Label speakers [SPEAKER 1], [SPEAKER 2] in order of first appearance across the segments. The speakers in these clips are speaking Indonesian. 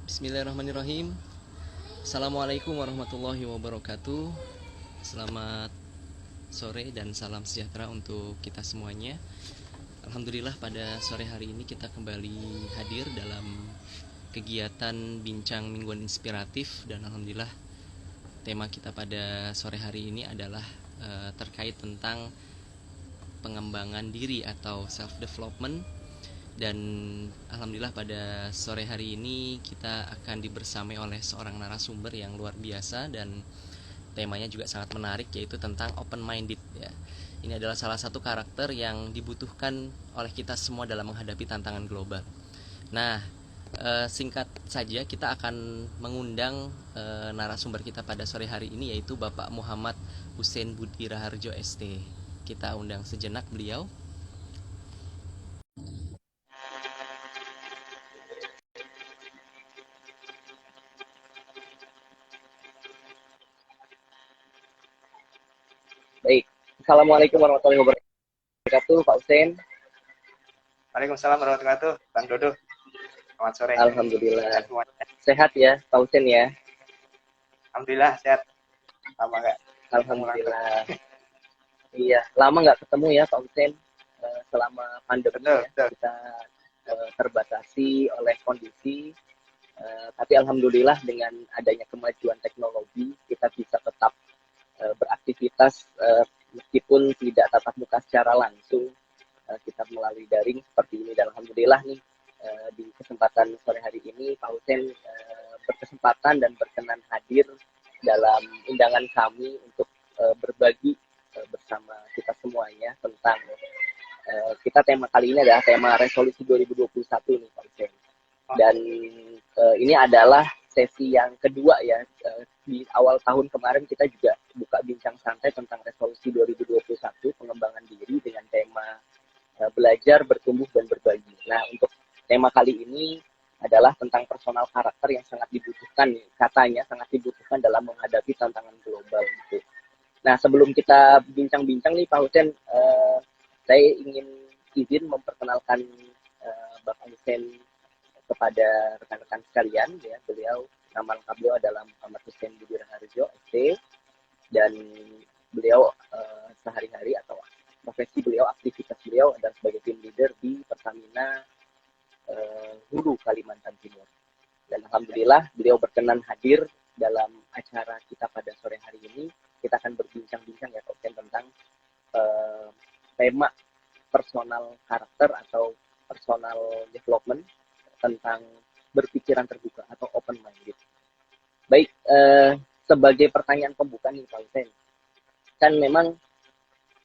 [SPEAKER 1] Bismillahirrahmanirrahim. Assalamualaikum warahmatullahi wabarakatuh. Selamat sore dan salam sejahtera untuk kita semuanya. Alhamdulillah pada sore hari ini kita kembali hadir dalam kegiatan bincang mingguan inspiratif. Dan alhamdulillah tema kita pada sore hari ini adalah terkait tentang pengembangan diri atau self development. Dan alhamdulillah pada sore hari ini kita akan dibersamai oleh seorang narasumber yang luar biasa, dan temanya juga sangat menarik, yaitu tentang open minded ya. Ini adalah salah satu karakter yang dibutuhkan oleh kita semua dalam menghadapi tantangan global. Nah, singkat saja kita akan mengundang narasumber kita pada sore hari ini, yaitu Bapak Muhammad Hussein Budi Raharjo ST. Kita undang sejenak beliau.
[SPEAKER 2] Baik, Assalamualaikum warahmatullahi wabarakatuh, Pak Hussein.
[SPEAKER 3] Waalaikumsalam warahmatullahi wabarakatuh, Bang Dodo. Selamat sore.
[SPEAKER 2] Alhamdulillah. Sehat ya, Pak Hussein ya?
[SPEAKER 3] Alhamdulillah sehat. Lama nggak?
[SPEAKER 2] Alhamdulillah. Iya, lama nggak ketemu ya, Pak Hussein. Selama pandemi
[SPEAKER 3] betul.
[SPEAKER 2] Kita terbatasi oleh kondisi. Tapi alhamdulillah dengan adanya kemajuan teknologi, kita bisa tetap beraktivitas meskipun tidak tatap muka secara langsung. Kita melalui daring seperti ini, dan alhamdulillah nih di kesempatan sore hari ini Pak Hussein berkesempatan dan berkenan hadir dalam undangan kami untuk berbagi bersama kita semuanya tentang kita tema kali ini adalah tema resolusi 2021 nih Pak Hussein. Dan ini adalah sesi yang kedua ya. Di awal tahun kemarin kita juga buka bincang santai tentang resolusi 2021 pengembangan diri dengan tema belajar, bertumbuh, dan berbagi. Nah, untuk tema kali ini adalah tentang personal karakter yang sangat dibutuhkan, katanya sangat dibutuhkan dalam menghadapi tantangan global gitu. Nah, sebelum kita bincang-bincang nih Pak Hussein, saya ingin izin memperkenalkan Bapak Hussein kepada rekan-rekan sekalian ya. Nama lengkap beliau adalah Muhammad Hussein Budi Raharjo ST, dan beliau sehari-hari atau profesi beliau, aktivitas beliau adalah sebagai tim leader di Pertamina Hulu Kalimantan Timur. Dan alhamdulillah beliau berkenan hadir dalam acara kita pada sore hari ini. Kita akan berbincang-bincang ya tentang tema personal karakter atau personal development, tentang berpikiran terbuka atau open minded. Baik, sebagai pertanyaan pembuka nih Pak Hussein, kan memang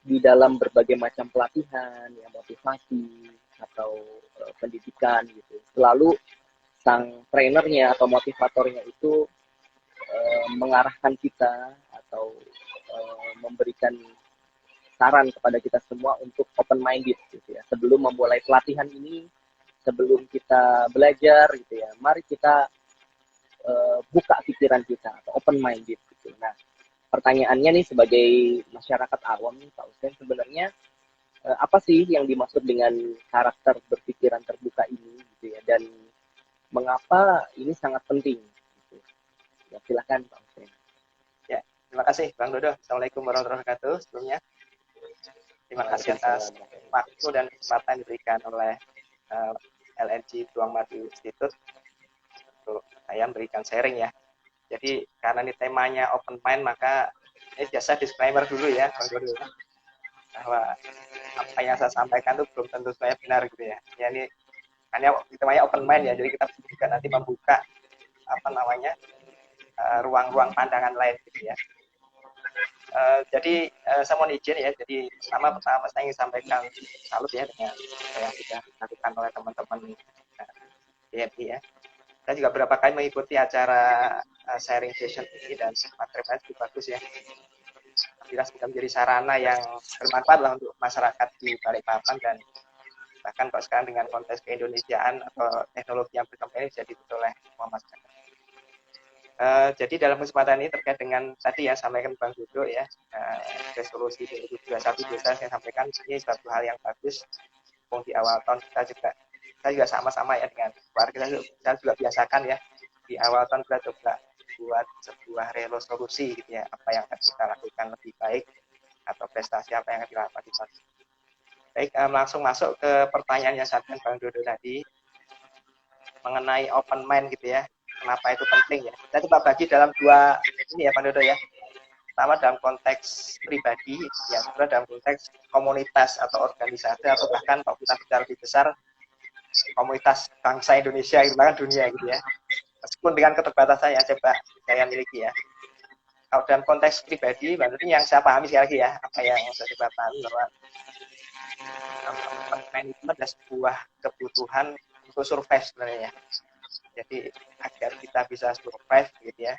[SPEAKER 2] di dalam berbagai macam pelatihan, ya, motivasi atau pendidikan gitu, selalu sang trainernya atau motivatornya itu mengarahkan kita atau memberikan saran kepada kita semua untuk open minded gitu ya. Sebelum memulai pelatihan ini, sebelum kita belajar gitu ya, mari kita buka pikiran kita atau open minded gitu. Nah, pertanyaannya nih sebagai masyarakat awam nih Pak Hussein, sebenarnya apa sih yang dimaksud dengan karakter berpikiran terbuka ini gitu ya, dan mengapa ini sangat penting gitu. Ya, silakan Pak Hussein.
[SPEAKER 3] Ya, terima kasih Bang Dodo. Assalamualaikum warahmatullahi wabarakatuh sebelumnya. Terima kasih atas waktu dan kesempatan diberikan oleh LNG Peluang Madu Institute untuk saya memberikan sharing ya. Jadi karena ini temanya open mind, maka ini biasa disclaimer dulu ya Bang Dodo, bahwa apa yang saya sampaikan itu belum tentu saya benar gitu ya. Ya ini hanya temanya open mind ya, jadi kita juga nanti membuka ruang-ruang pandangan lain gitu ya. Jadi saya mohon izin ya. Jadi pertama saya ingin sampaikan salut ya dengan apa yang sudah dilakukan oleh teman-teman BMI ya. Saya juga beberapa kali mengikuti acara sharing session ini, dan materinya cukup bagus ya. Alhamdulillah sudah menjadi sarana yang bermanfaat lah untuk masyarakat di Balikpapan, dan bahkan kalau sekarang dengan konteks keindonesiaan atau teknologi yang berkembang ini jadi betul oleh semua masyarakat. Jadi dalam kesempatan ini terkait dengan tadi yang sampaikan Bang Dodo ya, resolusi 2021 bisa saya sampaikan ini suatu hal yang bagus. Di awal tahun saya juga sama-sama ya dengan keluarga, saya juga biasakan ya di awal kan kita coba buat sebuah resolusi gitu ya, apa yang akan kita lakukan lebih baik atau prestasi apa yang akan kita lakukan di masa. Baik, langsung masuk ke pertanyaan yang disampaikan Bang Dodo tadi mengenai open mind gitu ya. Kenapa itu penting ya? Saya coba bagi dalam dua ini ya Bang Dodo ya. Pertama dalam konteks pribadi, yang kedua dalam konteks komunitas atau organisasi atau bahkan kalau kita bicara lebih besar komunitas bangsa Indonesia gitu, bahkan dunia gitu ya. Meskipun dengan keterbatasan yang saya miliki ya. Kalau dalam konteks pribadi, berarti yang saya pahami sekali lagi ya, apa yang saya coba pahami bahwa open itu adalah sebuah kebutuhan untuk survive sebenarnya ya. Jadi agar kita bisa survive gitu ya.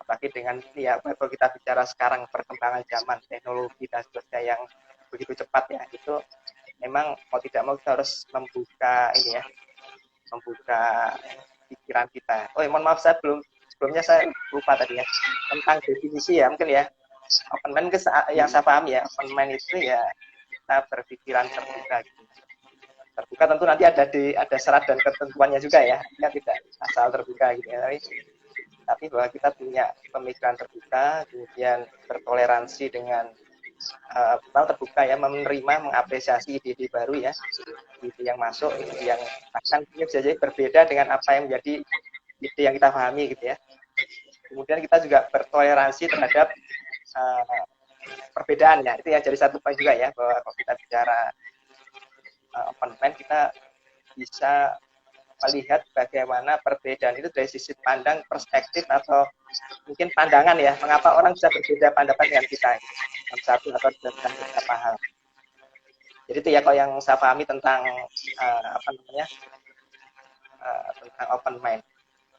[SPEAKER 3] Apalagi dengan ya kalau kita bicara sekarang perkembangan zaman teknologi dan sebagainya yang begitu cepat ya, itu memang mau tidak mau kita harus membuka ini ya, membuka pikiran kita. Oh, mohon maaf saya sebelumnya saya lupa tadi ya tentang definisi ya mungkin ya. Open mind yang saya pahami ya, open mind itu ya kita berpikiran terbuka gitu. Terbuka tentu nanti ada syarat dan ketentuannya juga ya, tidak asal terbuka gitu ya. Tapi bahwa kita punya pemikiran terbuka, kemudian bertoleransi dengan terbuka ya, menerima, mengapresiasi ide-ide baru ya, ide yang masuk, ide yang bahkan bisa jadi berbeda dengan apa yang menjadi ide yang kita pahami gitu ya. Kemudian kita juga bertoleransi terhadap perbedaan ya, itu yang jadi satu poin juga ya, bahwa kalau kita bicara open mind kita bisa melihat bagaimana perbedaan itu dari sisi pandang, perspektif atau mungkin pandangan ya, mengapa orang bisa berbeda pendapat dengan kita dalam satu atau dalam beberapa hal. Jadi itu ya kalau yang saya pahami tentang tentang open mind.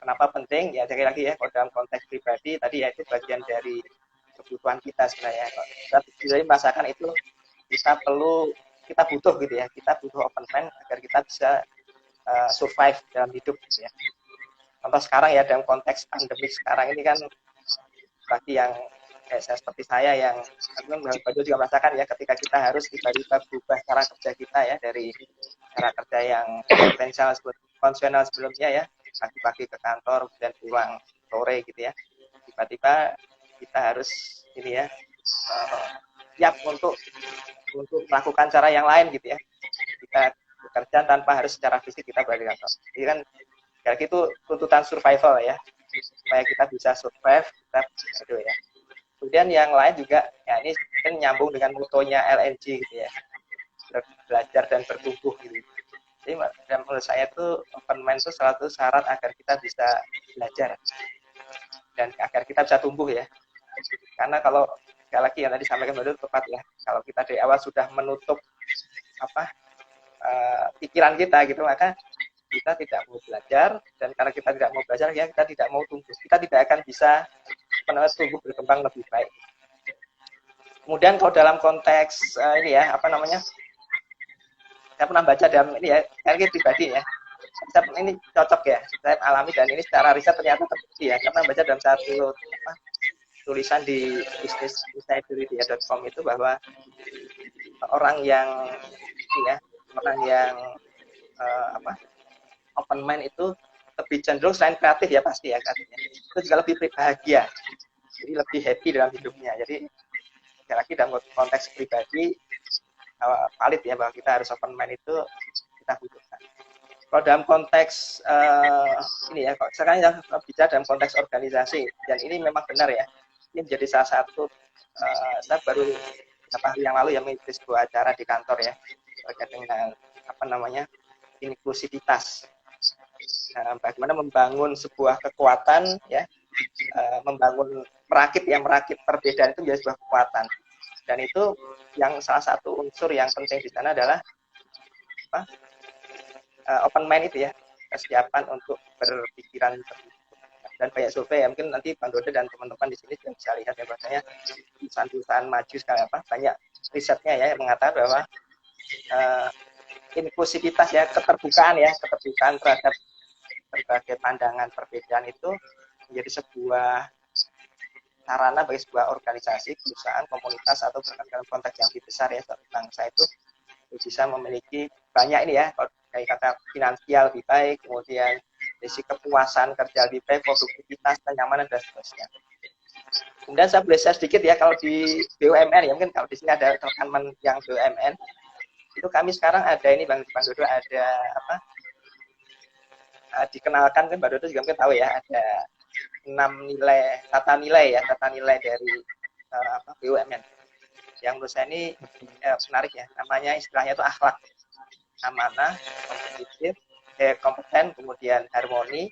[SPEAKER 3] Kenapa penting? Ya sekali lagi ya, kalau dalam konteks pribadi tadi ya itu bagian dari kebutuhan kita sebenarnya. Kita bisa merasakan itu kita butuh gitu ya, kita butuh open mind agar kita bisa survive dalam hidup gitu ya. Contoh sekarang ya dalam konteks pandemi sekarang ini kan bagi yang seperti saya yang Bang Bado juga merasakan ya, ketika kita harus tiba-tiba berubah cara kerja kita ya, dari cara kerja yang konvensional sebelumnya ya, pagi-pagi ke kantor dan pulang sore gitu ya, tiba-tiba kita harus ini ya siap untuk melakukan cara yang lain gitu ya, kita bekerja tanpa harus secara fisik kita berada di kantor. Jadi kan kayak gitu tuntutan survival ya, supaya kita bisa survive, kita ya. Kemudian yang lain juga ya, ini kan nyambung dengan motonya LNG gitu ya, belajar dan bertumbuh gitu. Jadi menurut saya itu open mind itu salah satu syarat agar kita bisa belajar dan agar kita bisa tumbuh ya. Karena kalau sekali lagi yang tadi sampaikan baru tepat ya, kalau kita dari awal sudah menutup pikiran kita gitu, maka kita tidak mau belajar, dan karena kita tidak mau belajar ya kita tidak mau tumbuh, kita tidak akan bisa tumbuh berkembang lebih baik. Kemudian kalau dalam konteks ini ya saya pernah baca dalam ini ya, ini pribadi ya, ini cocok ya, saya alami dan ini secara riset ternyata terbukti ya, karena baca dalam satu tulisan di businessinsider.com itu bahwa orang yang open mind itu lebih cenderung selain kreatif ya pasti ya katanya, itu juga lebih bahagia, jadi lebih happy dalam hidupnya. Jadi sekali lagi dalam konteks pribadi valid ya bahwa kita harus open mind, itu kita butuhkan. Kalau dalam konteks ini ya, sekarang yang bicara dalam konteks organisasi, dan ini memang benar ya, ini menjadi salah satu saya baru beberapa hari yang lalu ya mengikuti sebuah acara di kantor ya terkait dengan inklusivitas. Bagaimana membangun sebuah kekuatan ya, merakit perbedaan itu menjadi sebuah kekuatan. Dan itu yang salah satu unsur yang penting di sana adalah open mind itu ya, kesiapan untuk berpikiran terbuka. Dan banyak survei ya, mungkin nanti Bang Dodo dan teman-teman di sini bisa lihat ya, bahwasanya perusahaan maju sekali banyak risetnya ya yang mengatakan bahwa inklusivitas ya, keterbukaan terhadap berbagai pandangan perbedaan itu menjadi sebuah sarana bagi sebuah organisasi, perusahaan, komunitas atau dalam konteks yang lebih besar ya, bangsa itu bisa memiliki banyak ini ya, kayak kata finansial lebih baik, kemudian sisi kepuasan kerja lebih baik, produktivitas, kenyamanan dan seterusnya. Kemudian saya boleh share sedikit ya, kalau di BUMN ya, mungkin kalau di sini ada teman-teman yang BUMN, itu kami sekarang ada ini Bang Dodo, ada apa, dikenalkan kan Bang Dodo juga mungkin tahu ya, ada 6 nilai, tata nilai dari BUMN. Yang menurut saya ini menarik ya, namanya istilahnya itu akhlak, amanah, kompeten, kemudian harmoni,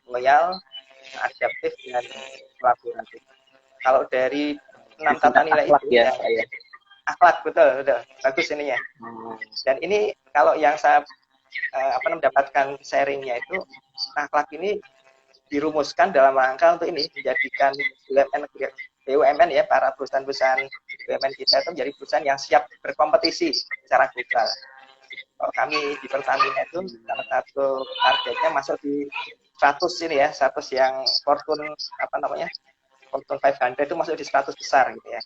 [SPEAKER 3] loyal, adaptif, dan kolaboratif. Kalau dari 6 tata nilai itu
[SPEAKER 2] ya,
[SPEAKER 3] akhlak, betul, bagus ininya. Dan ini kalau yang saya mendapatkan sharingnya itu, akhlak ini dirumuskan dalam rangka untuk ini menjadikan BUMN ya, para perusahaan-perusahaan BUMN kita itu menjadi perusahaan yang siap berkompetisi secara global. Kalau kami di Pertamina itu salah satu targetnya masuk di 100 ini ya, 100 yang Fortune Fortune 500 itu masuk di 100 besar gitu ya.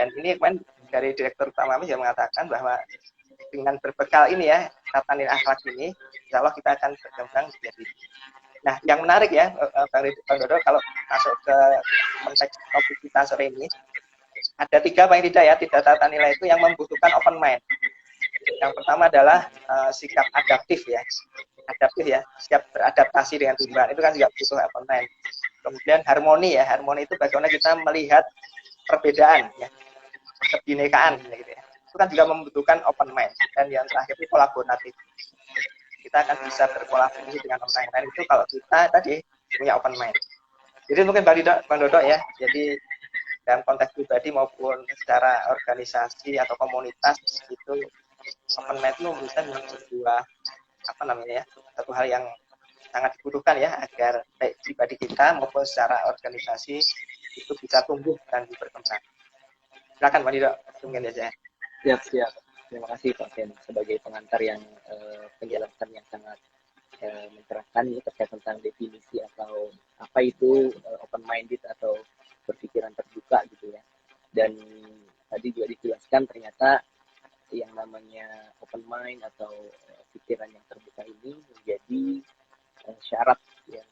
[SPEAKER 3] Dan ini kemarin dari Direktur Utama kami juga mengatakan bahwa dengan berbekal ini ya, tata nilai akhlak ini, insya Allah kita akan berkembang menjadi. Nah, yang menarik ya, Bang Dodo, kalau masuk ke konteks topik kita sore ini, ada 3 paling tidak ya, 3 tata nilai itu yang membutuhkan open mind. Yang pertama adalah sikap adaptif ya, siap beradaptasi dengan lingkungan, itu kan juga butuh open mind. Kemudian harmoni ya, harmoni itu bagaimana kita melihat perbedaan ya, kebinekaan gitu ya, itu kan juga membutuhkan open mind. Dan yang terakhir itu kolaboratif, kita akan bisa berkolaborasi dengan orang lain itu kalau kita tadi punya open mind. Jadi mungkin Bang Dodo ya, jadi dalam konteks pribadi maupun secara organisasi atau komunitas itu open mind itu menurut saya sebuah satu hal yang sangat dibutuhkan ya, agar baik pribadi kita maupun secara organisasi itu bisa tumbuh dan berkembang. Silakan Bang Dodo, mungkin aja.
[SPEAKER 2] Siap. Terima kasih Pak Sen sebagai pengantar yang penjelasan yang sangat mencerahkan ini terkait tentang definisi atau apa itu open minded atau berpikiran terbuka gitu ya. Dan tadi juga dijelaskan ternyata yang namanya open mind atau pikiran yang terbuka ini menjadi syarat ya,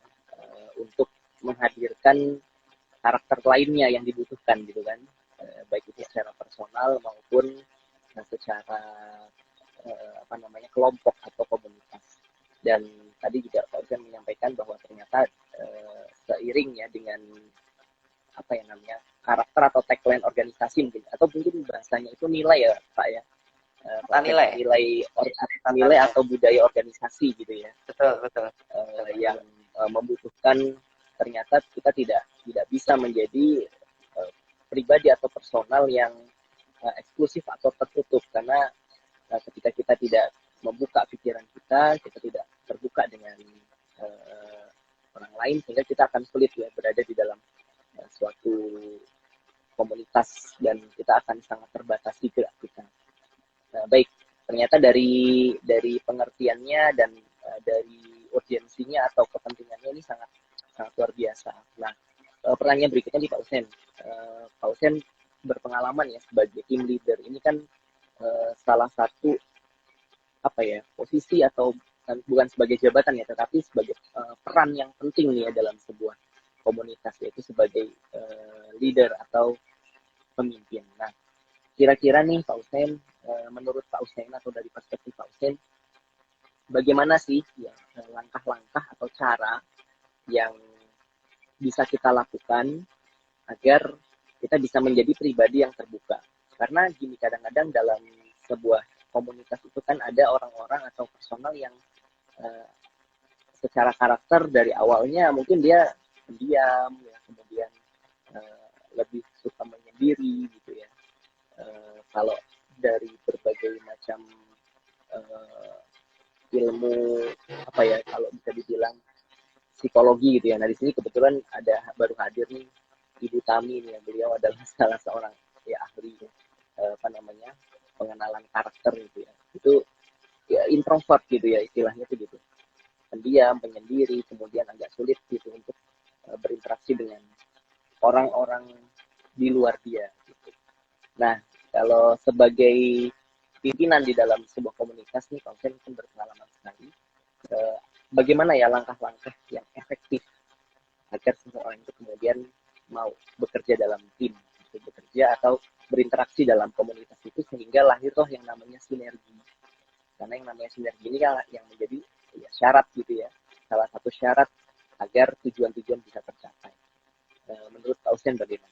[SPEAKER 2] untuk menghadirkan karakter lainnya yang dibutuhkan gitu kan, baik itu secara personal maupun secara kelompok atau komunitas. Dan tadi juga Pak Ujian menyampaikan bahwa ternyata seiring ya dengan karakter atau tagline organisasi mungkin, atau mungkin bahasanya itu nilai ya Pak ya, nilai atau budaya organisasi gitu ya.
[SPEAKER 3] Betul.
[SPEAKER 2] Yang membutuhkan ternyata kita tidak bisa menjadi pribadi atau personal yang eksklusif atau tertutup, karena ketika kita tidak membuka pikiran kita tidak terbuka dengan orang lain, sehingga kita akan sulit ya berada di dalam suatu komunitas dan kita akan sangat terbatasi gerak kita. Baik, ternyata dari pengertiannya dan dari urgensinya atau kepentingannya ini sangat luar biasa. Nah, pertanyaan berikutnya nih Pak Usen. Pak Usen berpengalaman ya sebagai team leader, ini kan salah satu posisi atau bukan sebagai jabatan ya, tetapi sebagai peran yang penting ya dalam sebuah komunitas, yaitu sebagai leader atau pemimpin. Nah, kira-kira nih Pak Usen, menurut Pak Usen atau dari perspektif Pak Usen, bagaimana sih ya langkah-langkah atau cara yang bisa kita lakukan agar kita bisa menjadi pribadi yang terbuka? Karena gini, kadang-kadang dalam sebuah komunitas itu kan ada orang-orang atau personal yang secara karakter dari awalnya mungkin dia pendiam ya, kemudian lebih suka menyendiri gitu ya. Kalau dari berbagai macam ilmu kalau bisa dibilang psikologi gitu ya. Nah, di sini kebetulan baru hadir nih Ibu Tami nih, beliau adalah salah seorang ya ahli pengenalan karakter gitu ya. Itu ya introvert gitu ya istilahnya tuh gitu. Pendiam, penyendiri, kemudian agak sulit gitu untuk berinteraksi dengan orang-orang di luar dia gitu. Nah, kalau sebagai pimpinan di dalam sebuah komunitas nih, Pak Usen berpengalaman sekali. bagaimana ya langkah-langkah yang efektif agar seseorang itu kemudian mau bekerja dalam tim, bekerja atau berinteraksi dalam komunitas itu sehingga lahir toh yang namanya sinergi. Karena yang namanya sinergi ini kan yang menjadi ya, syarat gitu ya, salah satu syarat agar tujuan-tujuan bisa tercapai. Menurut Pak Usman bagaimana?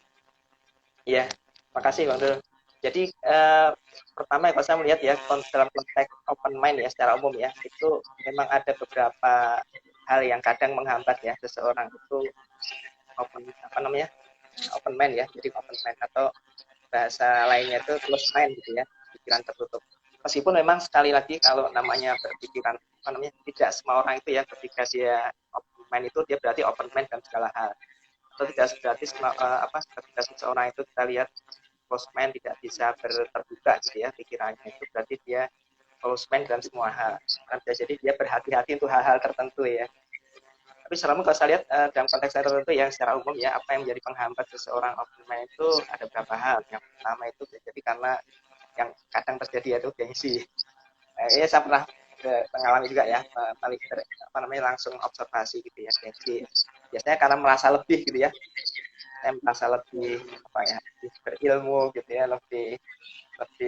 [SPEAKER 3] Iya, makasih Bang Dul. Jadi pertama kalau saya melihat ya dalam konteks open mind ya secara umum ya, itu memang ada beberapa hal yang kadang menghambat ya seseorang itu open mind ya. Jadi open mind atau bahasa lainnya itu close mind gitu ya, pikiran tertutup. Meskipun memang sekali lagi kalau namanya berpikiran tidak semua orang itu ya ketika dia open mind itu dia berarti open mind dalam segala hal. Atau tidak berarti ketika seseorang itu kita lihat close mind tidak bisa terbuka gitu ya pikirannya, itu berarti dia close mind dalam semua hal. Karena bisa jadi dia berhati-hati untuk hal-hal tertentu ya. Tapi selama kalau saya lihat dalam konteks tertentu ya secara umum ya, apa yang menjadi penghambat seseorang open mind itu ada beberapa hal. Yang pertama itu jadi karena yang kadang terjadi yaitu gengsi. Ini saya pernah mengalami juga ya, langsung observasi gitu ya, gengsi. Biasanya karena merasa lebih gitu ya, saya merasa lebih lebih berilmu gitu ya, lebih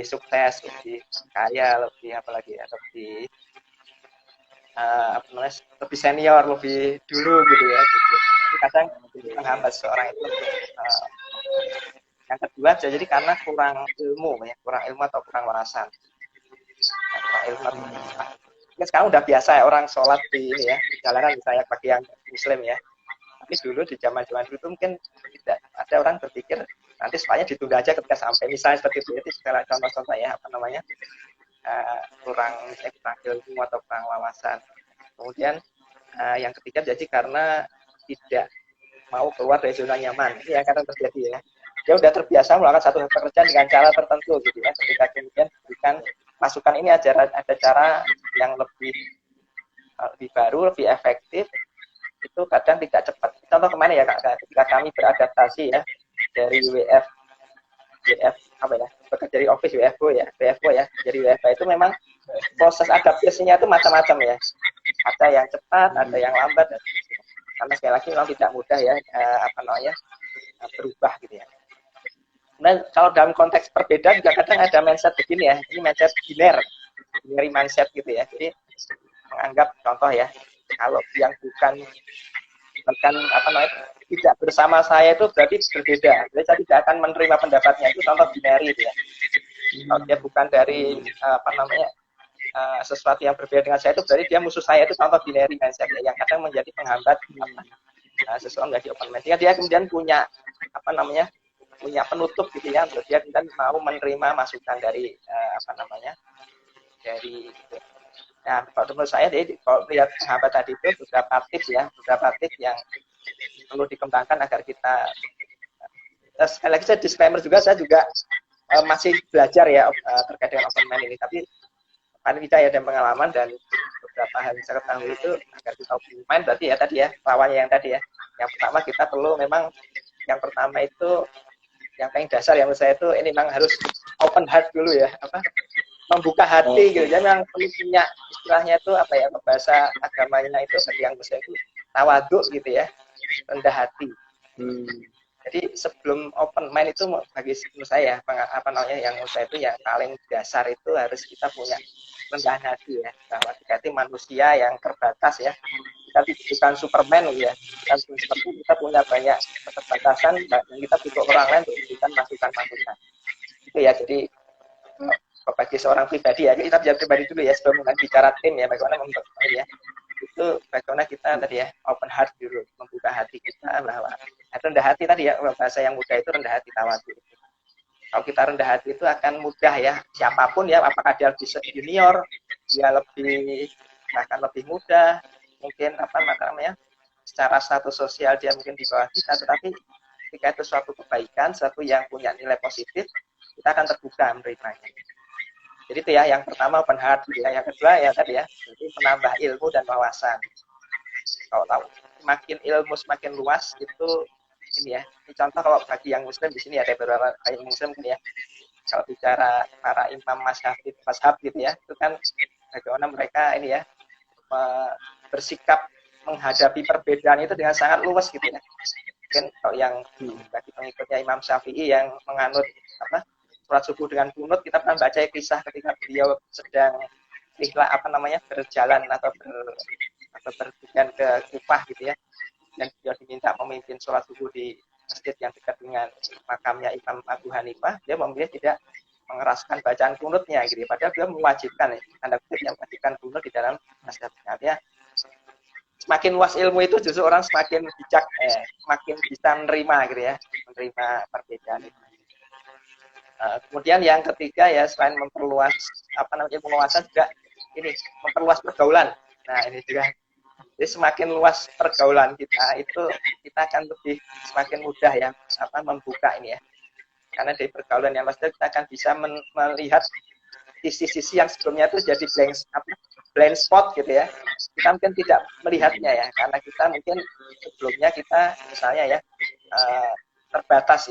[SPEAKER 3] sukses, lebih kaya, lebih apalagi ya, lebih lebih senior, lebih dulu gitu ya. Gitu. Jadi kadang menghambat seorang itu untuk yang kedua jadi karena kurang ilmu atau kurang wawasan. Kurang ilmu atau kan sekarang udah biasa ya orang sholat di ini ya, di jalanan misalnya bagi yang muslim ya. Tapi dulu di zaman dulu itu mungkin tidak ada orang berpikir nanti semuanya ditunda aja ketika sampai, misalnya seperti itu. Jadi segala contoh-contoh ya kurang ilmu atau kurang wawasan. Kemudian yang ketiga jadi karena tidak mau keluar dari zona nyaman. Ini yang kadang terjadi ya. Dia udah terbiasa melakukan satu pekerjaan dengan cara tertentu gitu ya. Ketika kemudian diberikan masukan ini ada cara yang lebih baru, lebih efektif, itu kadang tidak cepat. Contoh kemana ya Kak? Ketika kami beradaptasi ya dari dari office WFO ya, dari WFH itu memang proses adaptasinya itu macam-macam ya. Ada yang cepat, ada yang lambat, karena sekali lagi memang tidak mudah ya berubah gitu ya. Nah kalau dalam konteks perbedaan juga kadang ada mindset begini ya, ini mindset binary mindset gitu ya. Jadi menganggap contoh ya, kalau yang bukan tidak bersama saya itu berarti berbeda. Jadi saya tidak akan menerima pendapatnya, itu contoh binary gitu ya. Kalau dia bukan dari sesuatu yang berbeda dengan saya itu berarti dia musuh saya, itu contoh binary mindset ya, yang kadang menjadi penghambat seseorang menjadi open mind. Dia kemudian punya punya penutup gitu ya, untuk dia kemudian mau menerima masukan dari dari nah kalau menurut saya jadi kalau melihat penghambat tadi itu beberapa tips yang perlu dikembangkan agar kita sekali lagi saya disclaimer juga, saya juga masih belajar ya terkait dengan open mind ini, tapi paling tidak ya ada pengalaman dan beberapa hal yang saya ketahui itu agar kita open mind berarti ya tadi ya lawannya yang tadi ya. Yang pertama kita perlu itu yang paling dasar yang menurut saya itu ini memang harus open heart dulu ya, membuka hati gitu. Jadi memang perlu punya istilahnya itu bahasa agamanya itu bagi yang muslim itu tawaduk gitu ya, rendah hati. Jadi sebelum open mind itu bagi menurut saya yang menurut saya itu yang paling dasar itu harus kita punya rendah hati ya, bahwa kita manusia yang terbatas ya. Kita bukan Superman ya, kita punya banyak keterbatasan dan kita butuh orang lain untuk memberikan masukan-masukan. Itu ya, jadi bagi seorang pribadi ya, kita bicara pribadi dulu ya sebelum bicara tim ya, bagaimana membuat ya. Itu bagaimana kita tadi ya open heart dulu, membuka hati kita bahwa rendah hati tadi ya, bahasa yang mudah itu rendah hati tawadhu. Kalau kita rendah hati itu akan mudah ya, siapapun ya, apakah dia junior, dia bahkan lebih muda, mungkin secara status sosial dia mungkin di bawah kita, tetapi ketika itu suatu kebaikan, suatu yang punya nilai positif, kita akan terbuka menerimanya. Jadi itu ya yang pertama open heart ya. Yang kedua ya tadi ya, jadi menambah ilmu dan wawasan. Kalau tahu semakin ilmu semakin luas itu ini ya. Ini contoh kalau bagi yang muslim di sini ada beberapa yang muslim ya. Kalau bicara para imam mazhab gitu ya, itu kan bagaimana mereka ini ya bersikap menghadapi perbedaan itu dengan sangat luas gitu ya. Mungkin kalau yang bagi pengikutnya Imam Syafi'i yang menganut apa sholat subuh dengan kunut, kita pernah baca kisah ketika beliau sedang berjalan atau berpergian ke Kufah gitu ya, dan beliau diminta memimpin sholat subuh di masjid yang dekat dengan makamnya Imam Abu Hanifah. Dia memilih tidak mengeraskan bacaan kunutnya gitu, padahal beliau mewajibkan tanda kutip yang mewajibkan kunut di dalam nasihatnya. Ya, semakin luas ilmu itu justru orang semakin bijak, semakin bisa menerima gitu ya, menerima perbedaan itu. Kemudian yang ketiga ya, selain memperluas ilmu wawasan, juga ini memperluas pergaulan. Nah ini juga, jadi semakin luas pergaulan kita itu, kita akan lebih semakin mudah ya membuka ini ya, karena dari pergaulan yang pasti kita akan bisa melihat sisi-sisi yang sebelumnya itu jadi blind spot gitu ya, kita mungkin tidak melihatnya ya, karena kita mungkin sebelumnya kita misalnya ya terbatas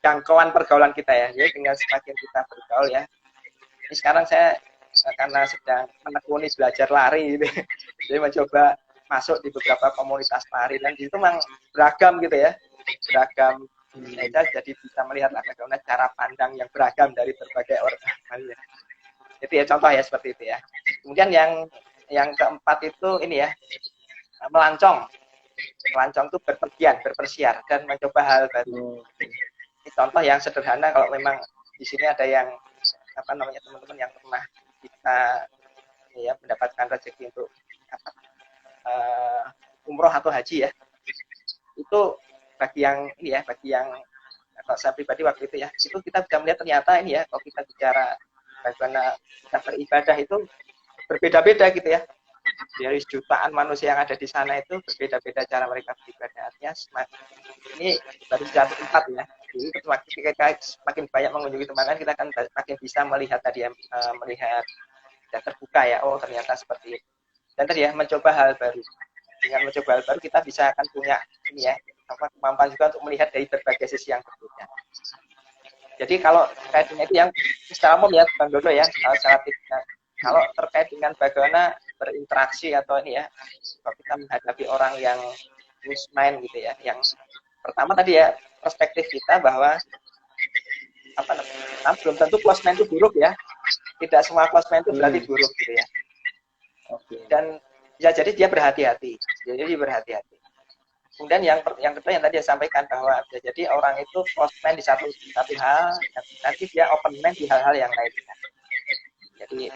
[SPEAKER 3] jangkauan pergaulan kita ya. Jadi dengan semakin kita bergaul ya, ini sekarang saya karena sedang menekuni belajar lari gitu, jadi mencoba masuk di beberapa komunitas lari, dan itu memang beragam gitu ya, beragam. Jadi bisa melihat bagaimana cara pandang yang beragam dari berbagai orang ya. Itu ya contoh ya, seperti itu ya. Kemudian yang keempat itu ini ya, melancong itu berpergian, berpersiar, dan mencoba hal baru. Ini contoh yang sederhana, kalau memang di sini ada yang teman-teman yang pernah kita ya mendapatkan rezeki untuk umroh atau haji ya, itu bagi yang kalau saya pribadi waktu itu ya, itu kita bisa melihat ternyata ini ya, kalau kita bicara bagaimana kita beribadah itu berbeda-beda gitu ya. Dari jutaan manusia yang ada di sana itu berbeda-beda cara mereka beribadah. Artinya ini baru satu tempat ya. Jadi semakin banyak mengunjungi tempat, kita akan makin bisa melihat tadi ya, melihat dan terbuka ya. Oh ternyata seperti itu. Dan tadi ya, mencoba hal baru. Dengan mencoba hal baru kita bisa akan punya ini ya, kemampuan juga untuk melihat dari berbagai sisi yang berbeda. Jadi kalau terkait dengan itu yang secara umum ya Bang Dodo ya, secara kalau terkait dengan bagaimana berinteraksi atau ini ya, kalau kita menghadapi orang yang close mind gitu ya, yang pertama tadi ya, perspektif kita bahwa belum tentu close mind itu buruk ya, tidak semua close mind itu berarti buruk gitu ya. Dan ya jadi dia berhati-hati, Kemudian yang kedua yang tadi saya sampaikan, bahwa jadi orang itu close mind di satu hal, nanti dia open mind di hal-hal yang lainnya. Jadi,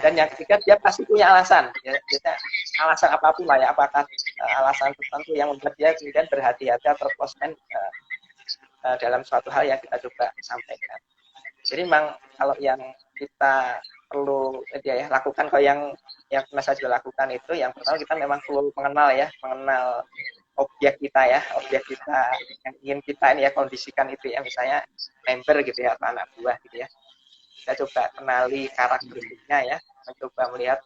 [SPEAKER 3] dan yang ketiga, dia pasti punya alasan ya, alasan apapun lah ya, apakah alasan tertentu yang membuat dia kemudian berhati-hati atau close mind dalam suatu hal yang kita coba sampaikan. Jadi memang kalau yang kita perlu ya lakukan, kalau yang pernah saya juga lakukan itu, yang pertama kita memang perlu mengenal objek kita yang ingin kita ini ya kondisikan itu ya, misalnya member gitu ya, atau anak buah gitu ya. Kita coba kenali karakteristiknya ya, mencoba melihat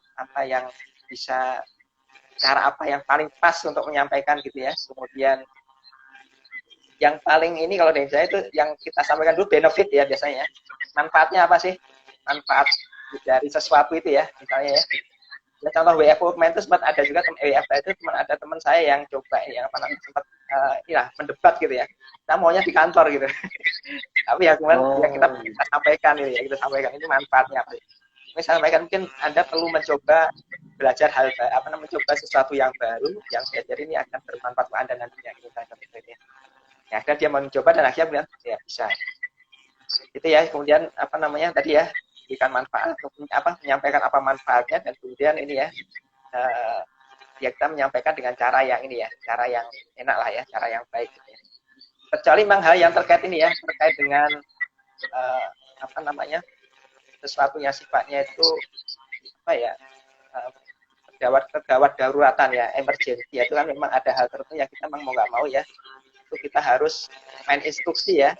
[SPEAKER 3] cara apa yang paling pas untuk menyampaikan gitu ya. Kemudian yang paling ini kalau dari saya itu yang kita sampaikan dulu benefit ya, biasanya manfaatnya apa sih, manfaat dari sesuatu itu ya, misalnya ya. Contoh WFO kemarin itu sempat ada juga ada teman saya yang coba sempat mendebat gitu ya. Kita maunya di kantor gitu. Tapi ya kemarin kita sampaikan ini ya, kita sampaikan ini manfaatnya apa. Ini saya sampaikan, mungkin Anda perlu mencoba belajar mencoba sesuatu yang baru, yang saya jadi ini akan bermanfaat untuk Anda nantinya gitu ya. Ya, akhirnya dia mencoba dan akhirnya bilang ya bisa. Itu ya, kemudian tadi ya, berikan manfaat, menyampaikan apa manfaatnya, dan kemudian ini ya, kita menyampaikan dengan cara yang ini ya, cara yang enak lah ya, cara yang baik gitu ya. Kecuali memang hal yang terkait ini ya, terkait dengan sesuatu yang sifatnya itu gawat daruratan ya, emergency ya, itu kan memang ada hal tertentu yang kita memang mau nggak mau ya, itu kita harus main instruksi ya,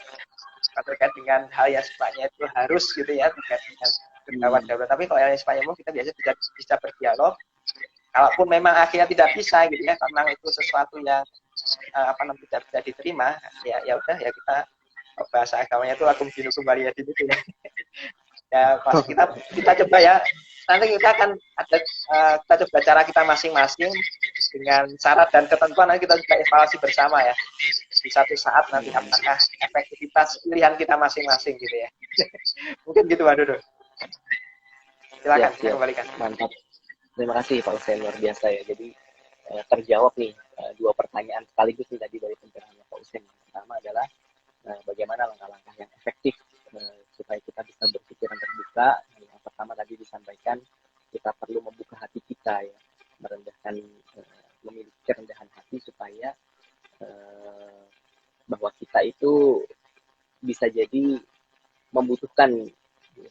[SPEAKER 3] terkait dengan hal yang sifatnya itu harus gitu ya, terkait dengan gawat darurat. Tapi kalau yang sifatnya umum, kita biasanya bisa berdialog. Kalaupun memang akhirnya tidak bisa gitu ya, karena itu sesuatu yang tidak bisa diterima, ya udah ya, kita bahasa agamanya itu lakum dinukum waliyadin gitu ya. Ya pas kita coba ya nanti kita akan ada kita coba cara kita masing-masing dengan syarat dan ketentuan, nanti kita juga evaluasi bersama ya di satu saat nanti apakah efektivitas pilihan kita masing-masing gitu ya. Mungkin gitu Pak Dodo. Silakan saya kembalikan.
[SPEAKER 2] Mantap. Terima kasih Pak Hussein, luar biasa ya. Jadi terjawab nih dua pertanyaan sekaligus nih tadi dari pencerahannya Pak Hussein. Yang pertama adalah bagaimana langkah-langkah yang efektif supaya kita bisa berpikiran terbuka. Yang pertama tadi disampaikan kita perlu membuka hati kita ya, merendahkan, memiliki kerendahan hati supaya bahwa kita itu bisa jadi membutuhkan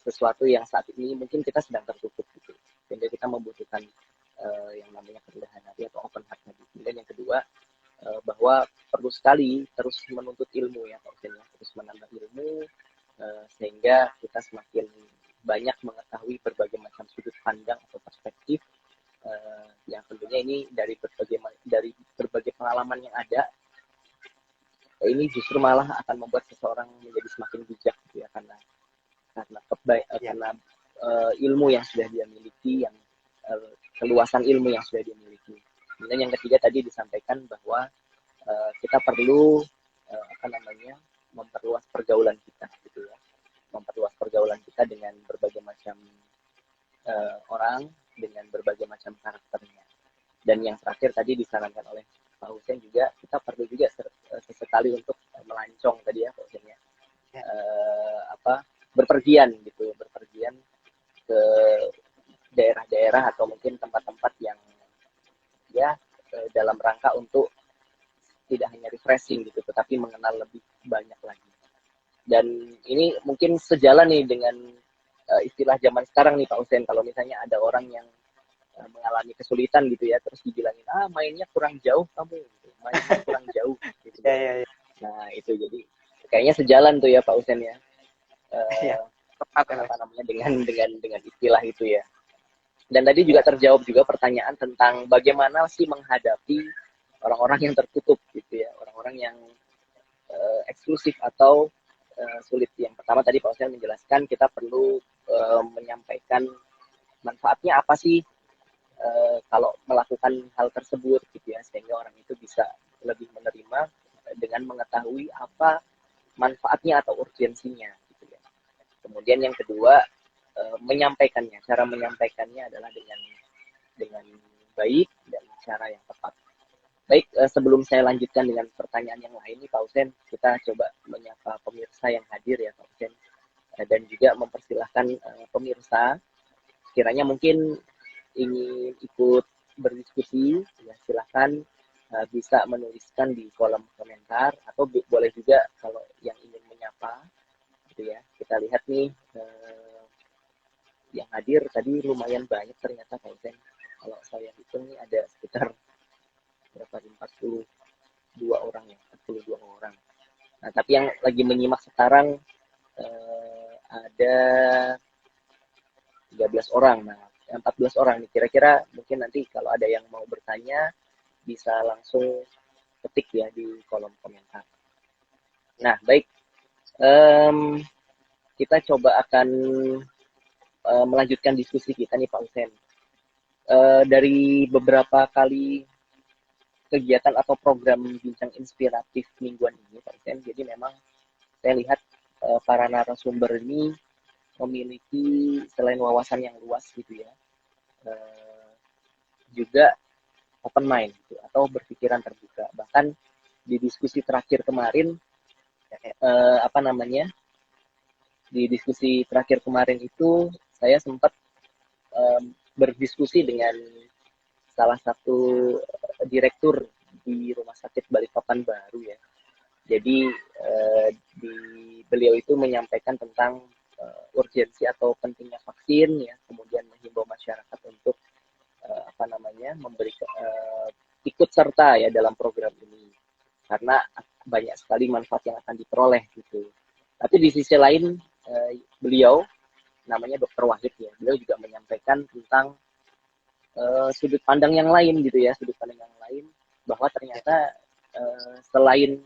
[SPEAKER 2] sesuatu yang saat ini mungkin kita sedang tertutup gitu, sehingga kita membutuhkan yang namanya kerendahan hati atau open heart tadi. Kemudian yang kedua, bahwa perlu sekali terus menuntut ilmu ya Pak Hussein, terus menambah ilmu sehingga kita semakin banyak mengetahui berbagai macam sudut pandang atau perspektif yang tentunya ini dari berbagai pengalaman yang ada, ini justru malah akan membuat seseorang menjadi semakin bijak gitu ya, karena ilmu yang sudah dia miliki, yang keluasan ilmu yang sudah dia miliki. Kemudian yang ketiga tadi disampaikan bahwa kita perlu memperluas pergaulan kita gitu ya, memperluas pergaulan kita dengan berbagai macam orang, dengan berbagai macam karakternya. Dan yang terakhir tadi disarankan oleh Pak Hussein juga, kita perlu juga sesekali untuk melancong tadi ya Pak Hussein ya, berpergian gitu, berpergian ke daerah-daerah atau mungkin tempat-tempat yang ya dalam rangka untuk tidak hanya refreshing gitu, tetapi mengenal lebih banyak lagi. Dan ini mungkin sejalan nih dengan istilah zaman sekarang nih Pak Hussein, kalau misalnya ada orang yang mengalami kesulitan gitu ya, terus dibilangin mainnya kurang jauh kamu, mainnya kurang jauh gitu. Nah itu jadi kayaknya sejalan tuh ya Pak Hussein ya, dengan istilah itu ya. Dan tadi juga terjawab juga pertanyaan tentang bagaimana sih menghadapi orang-orang yang tertutup gitu ya, orang-orang yang eksklusif atau sulit. Yang pertama tadi Pak Hussein menjelaskan kita perlu menyampaikan manfaatnya apa sih kalau melakukan hal tersebut gitu ya, sehingga orang itu bisa lebih menerima dengan mengetahui apa manfaatnya atau urgensinya gitu ya. Kemudian yang kedua, menyampaikannya, cara menyampaikannya adalah dengan baik dan cara yang tepat. Baik, sebelum saya lanjutkan dengan pertanyaan yang lain nih Pak Hussein, kita coba menyapa pemirsa yang hadir ya Pak Hussein, dan juga mempersilahkan pemirsa kiranya mungkin ingin ikut berdiskusi ya, silahkan bisa menuliskan di kolom komentar, atau boleh juga kalau yang ingin menyapa gitu ya. Kita lihat nih yang hadir tadi lumayan banyak ternyata Pak Hussein. Kalau saya hitung nih ada sekitar 42 orang ya, 42 orang. Nah, tapi yang lagi menyimak sekarang ada 13 orang. Nah, 14 orang nih, kira-kira mungkin nanti kalau ada yang mau bertanya bisa langsung ketik ya di kolom komentar. Nah, baik, kita coba akan melanjutkan diskusi kita nih Pak Hussein. Dari beberapa kali kegiatan atau program bincang inspiratif mingguan ini Pak Hussein, jadi memang saya lihat para narasumber ini memiliki selain wawasan yang luas gitu ya, juga open mind gitu, atau berpikiran terbuka. Bahkan di diskusi terakhir kemarin di diskusi terakhir kemarin itu saya sempat berdiskusi dengan salah satu direktur di Rumah Sakit Balikpapan Baru ya. Jadi beliau itu menyampaikan tentang urgensi atau pentingnya vaksin ya, kemudian menghimbau masyarakat untuk ikut serta ya dalam program ini, karena banyak sekali manfaat yang akan diperoleh gitu. Tapi di sisi lain beliau, namanya Dr. Wahid ya, beliau juga menyampaikan tentang sudut pandang yang lain gitu ya, sudut pandang yang lain bahwa ternyata selain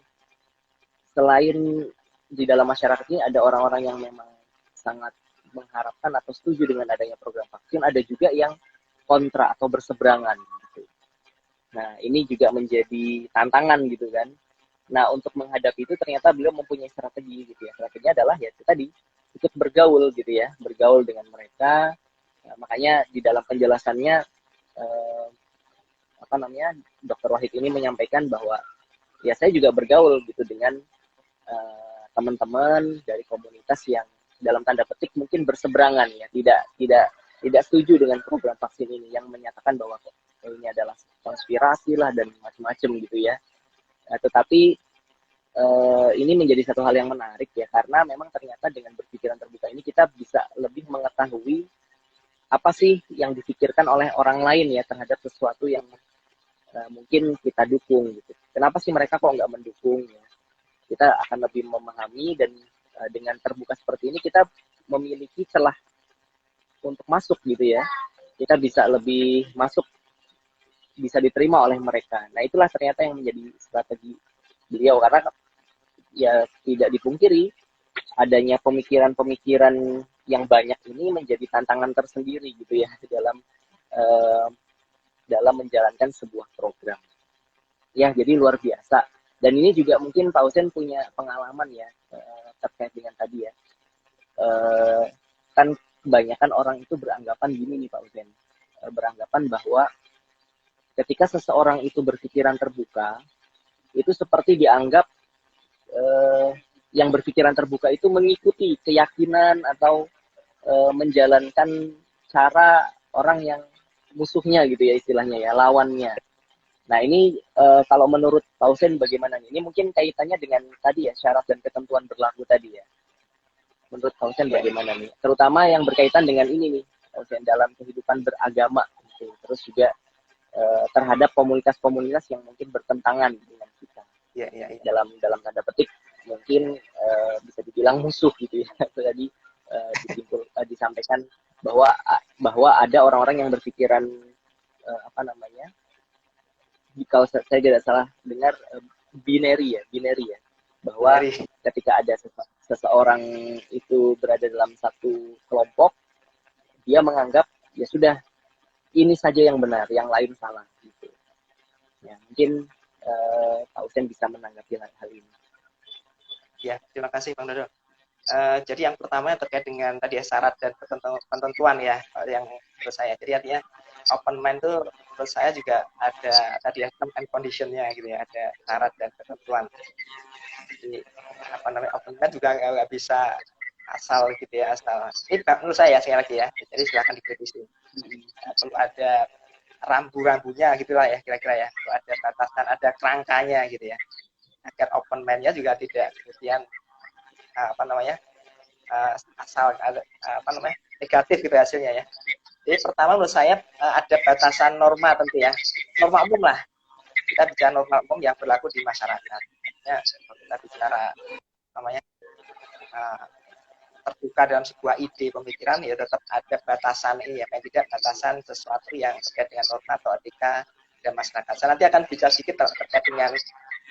[SPEAKER 2] di dalam masyarakat ini ada orang-orang yang memang sangat mengharapkan atau setuju dengan adanya program vaksin, ada juga yang kontra atau berseberangan gitu. Nah, ini juga menjadi tantangan gitu kan. Nah, untuk menghadapi itu ternyata beliau mempunyai strategi gitu ya. Strateginya adalah ya itu tadi, ikut bergaul gitu ya, bergaul dengan mereka. Nah, makanya di dalam penjelasannya eh, apa namanya, Dr. Wahid ini menyampaikan bahwa ya saya juga bergaul gitu dengan teman-teman dari komunitas yang dalam tanda petik mungkin berseberangan ya, tidak setuju dengan program vaksin ini, yang menyatakan bahwa ini adalah konspirasi lah dan macam-macam gitu ya. Tetapi ini menjadi satu hal yang menarik ya, karena memang ternyata dengan berpikiran terbuka ini kita bisa lebih mengetahui apa sih yang dipikirkan oleh orang lain ya terhadap sesuatu yang mungkin kita dukung gitu. Kenapa sih mereka kok nggak mendukung ya? Kita akan lebih memahami, dan dengan terbuka seperti ini kita memiliki celah untuk masuk gitu ya. Kita bisa lebih masuk, bisa diterima oleh mereka. Nah, itulah ternyata yang menjadi strategi beliau, karena ya tidak dipungkiri adanya pemikiran-pemikiran yang banyak ini menjadi tantangan tersendiri gitu ya dalam eh, dalam menjalankan sebuah program. Ya, jadi luar biasa. Dan ini juga mungkin Pak Husen punya pengalaman ya terkait dengan tadi ya. Kan kebanyakan orang itu beranggapan gini nih Pak Husen. Beranggapan bahwa ketika seseorang itu berpikiran terbuka, itu seperti dianggap yang berpikiran terbuka itu mengikuti keyakinan atau menjalankan cara orang yang musuhnya gitu ya istilahnya ya, lawannya. Nah, ini kalau menurut Pak Husen bagaimana nih? Ini mungkin kaitannya dengan tadi ya, syarat dan ketentuan berlaku tadi ya. Menurut Pak Husen bagaimana nih? Terutama yang berkaitan dengan ini nih, Pak Husen, dalam kehidupan beragama gitu. Terus juga terhadap komunitas-komunitas yang mungkin bertentangan dengan kita. Dalam tanda petik mungkin bisa dibilang musuh gitu ya. Tadi disampaikan bahwa ada orang-orang yang berpikiran apa namanya? Kalau saya tidak salah dengar binary ya, bahwa ketika ada seseorang itu berada dalam satu kelompok, dia menganggap ya sudah ini saja yang benar, yang lain salah gitu. Ya, mungkin Pak Husen bisa menanggapi hal ini.
[SPEAKER 3] Ya, terima kasih Bang Dodo. Jadi yang pertama terkait dengan tadi ya, syarat dan ketentuan ya yang menurut saya. Jadi artinya open mind itu menurut saya juga ada tadi ya term and condition-nya gitu ya, ada syarat dan ketentuan. Jadi apa namanya, open mind juga nggak bisa asal gitu ya, asal. Ini menurut saya sekali lagi ya. Jadi silakan dikritisi. Perlu ada rambu-rambunya gitulah ya kira-kira ya. Perlu ada batasan, ada kerangkanya gitu ya. Agar open mind-nya juga tidak kemudian apa namanya asal apa namanya negatif gitu hasilnya ya. Jadi pertama menurut saya ada batasan norma tentu ya, norma umum lah. Kita bicara norma umum yang berlaku di masyarakat. Ya, kita bicara namanya terbuka dalam sebuah ide pemikiran ya tetap ada batasan ini ya, tidak batasan sesuatu yang terkait dengan norma atau etika dan masyarakat. Saya nanti akan bicara sedikit terkait dengan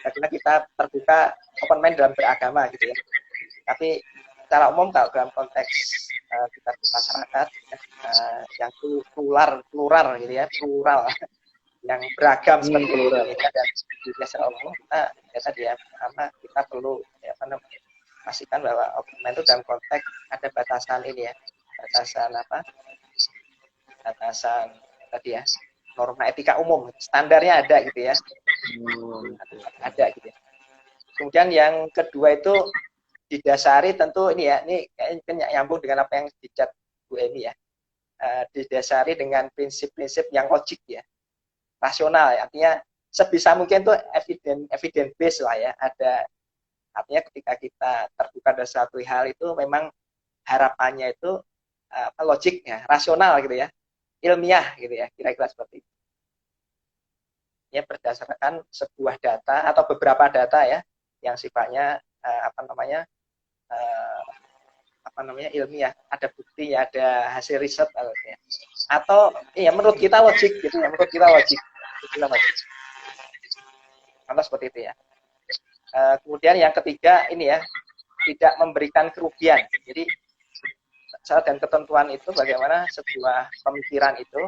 [SPEAKER 3] bagaimana kita terbuka open mind dalam beragama gitu ya. Tapi secara umum kalau dalam konteks kita masyarakat yang plural gitu ya, plural yang beragam seperti plural ya, dan juga secara umum kita ya tadi ya, pertama kita perlu ya pastikan bahwa open mind itu dalam konteks ada batasan ini ya, batasan apa, batasan tadi ya, norma etika umum, standarnya ada gitu ya, ada gitu ya. Kemudian yang kedua itu didasari tentu ini ya, ini kayaknya nyambung dengan apa yang dicat Bu Emi ya, didasari dengan prinsip-prinsip yang logik ya, rasional ya, artinya sebisa mungkin itu evidence based lah ya, ada artinya ketika kita terbuka dari suatu hal itu memang harapannya itu logik ya, rasional gitu ya, ilmiah gitu ya, kira-kira seperti itu. Ya berdasarkan sebuah data atau beberapa data ya yang sifatnya apa namanya ilmiah, ada bukti ya, ada hasil riset ya. Atau ya menurut kita logik gitu ya, menurut kita logik. Contoh seperti itu ya. Kemudian yang ketiga ini ya, tidak memberikan kerugian. Jadi syarat dan ketentuan itu bagaimana sebuah pemikiran itu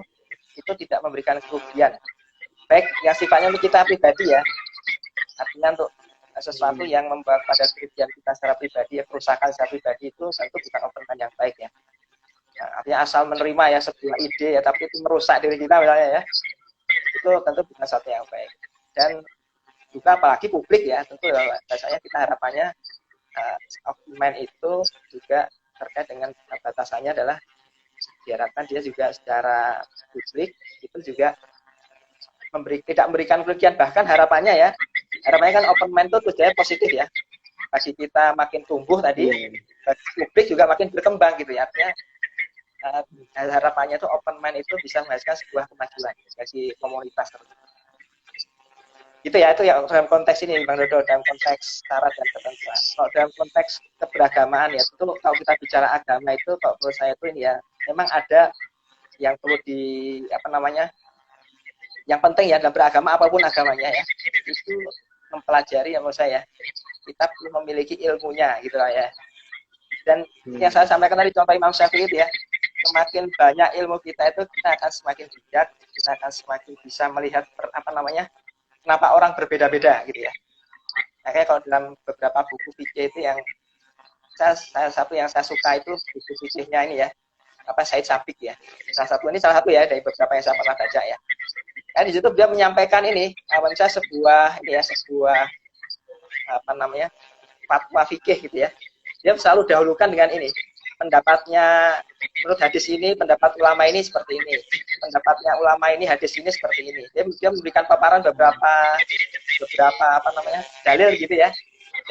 [SPEAKER 3] tidak memberikan kerugian, baik yang sifatnya untuk kita pribadi ya, artinya untuk sesuatu yang membawa pada kerugian kita secara pribadi, ya, kerusakan secara pribadi itu tentu bukan open mind yang baik ya. Nah, artinya asal menerima ya sebuah ide ya, tapi itu merusak diri kita misalnya ya, itu tentu bukan sesuatu yang baik. Dan juga apalagi publik ya, tentu biasanya kita harapannya open mind itu juga terkait dengan batasannya adalah diharapkan dia juga secara publik itu juga tidak memberikan kerugian, bahkan harapannya kan open mind itu tujuannya positif ya, bagi kita makin tumbuh tadi, bagi publik juga makin berkembang gitu ya, artinya harapannya itu open mind itu bisa menghasilkan sebuah kemajuan bagi komunitas tersebut. Itu ya dalam konteks ini Bang Dodo, dalam konteks syarat dan ketentuan. Kalau dalam konteks keberagamaan ya, itu kalau kita bicara agama itu kalau menurut saya itu ini ya, memang ada yang perlu yang penting ya dalam beragama apapun agamanya ya, itu mempelajari yang menurut saya kita perlu memiliki ilmunya gitu lah ya. Dan yang saya sampaikan tadi contoh Imam Syafi'i itu ya, semakin banyak ilmu kita itu kita akan semakin bijak, kita akan semakin bisa melihat kenapa orang berbeda-beda gitu ya. Makanya kalau dalam beberapa buku fikih itu yang satu yang saya suka itu buku fikihnya ini ya, Said Sabiq ya. Salah satu ya dari beberapa yang saya pernah baca ya. Nah, di situ dia menyampaikan ini, sebuah fatwa fikih gitu ya. Dia selalu dahulukan dengan ini, pendapatnya menurut hadis ini, pendapat ulama ini seperti ini, pendapatnya ulama ini, hadis ini seperti ini. Dia memberikan paparan beberapa dalil gitu ya,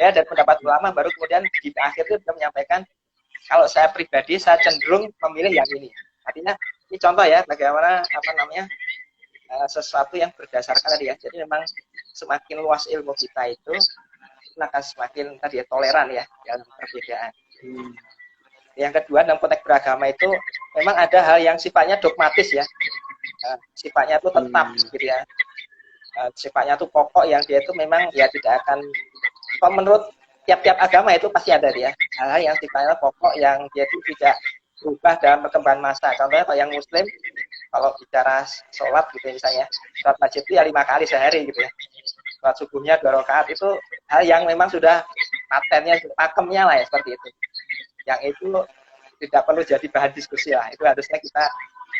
[SPEAKER 3] dan pendapat ulama, baru kemudian di akhir itu dia menyampaikan kalau saya pribadi saya cenderung memilih yang ini. Artinya ini contoh ya bagaimana sesuatu yang berdasarkan tadi ya. Jadi memang semakin luas ilmu kita itu akan semakin tadi ya, toleran ya dalam perbedaan. Yang kedua dalam konteks beragama itu memang ada hal yang sifatnya dogmatis ya, sifatnya itu tetap gitu ya, sifatnya itu pokok yang dia itu memang ya tidak akan, kalau menurut tiap-tiap agama itu pasti ada dia hal-hal yang sifatnya pokok yang dia itu tidak berubah dalam perkembangan masa. Contohnya kalau yang Muslim, kalau bicara sholat gitu misalnya, sholat wajib itu ya 5 kali sehari gitu ya, sholat subuhnya 2 rakaat, itu hal yang memang sudah patennya, pakemnya lah ya, seperti itu. Yang itu tidak perlu jadi bahan diskusi lah, itu harusnya kita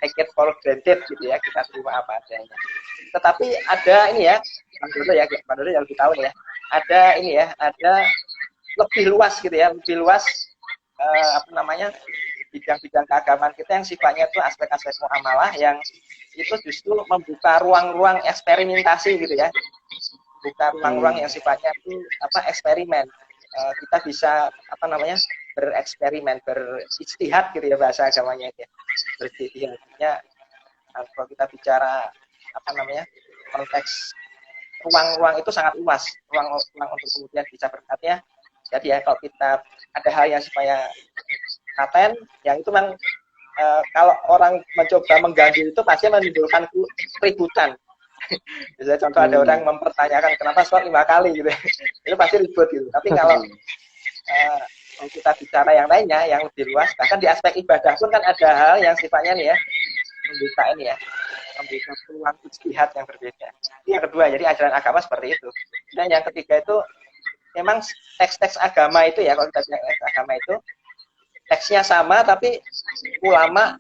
[SPEAKER 3] take it for granted gitu ya, kita terima apa adanya. Tetapi ada ini ya, Bang Dodo yang lebih tahu nih ya, ada lebih luas gitu ya, lebih luas bidang-bidang keagamaan kita yang sifatnya itu aspek-aspek muamalah yang itu justru membuka ruang-ruang eksperimentasi gitu ya, buka ruang-ruang yang sifatnya itu eksperimen. Kita bisa bereksperimen, berijtihad gitu ya bahasa agamanya itu ya. Berijtihadnya kalau kita bicara konteks ruang-ruang itu sangat luas, ruang untuk kemudian bisa berkatnya. Jadi ya kalau kita ada hal yang sifatnya paten, yang itu memang kalau orang mencoba mengganggu itu pasti menimbulkan keributan. Misalnya contoh ada orang mempertanyakan kenapa sholat 5 kali gitu, itu pasti ribut gitu. Tapi kalau kita bicara yang lainnya, yang lebih luas, bahkan di aspek ibadah pun kan ada hal yang sifatnya nih ya, membuka peluang ijtihad yang berbeda. Ini yang kedua, jadi ajaran agama seperti itu. Dan yang ketiga itu, memang teks-teks agama itu ya, kalau kita bilang agama itu, teksnya sama, tapi ulama,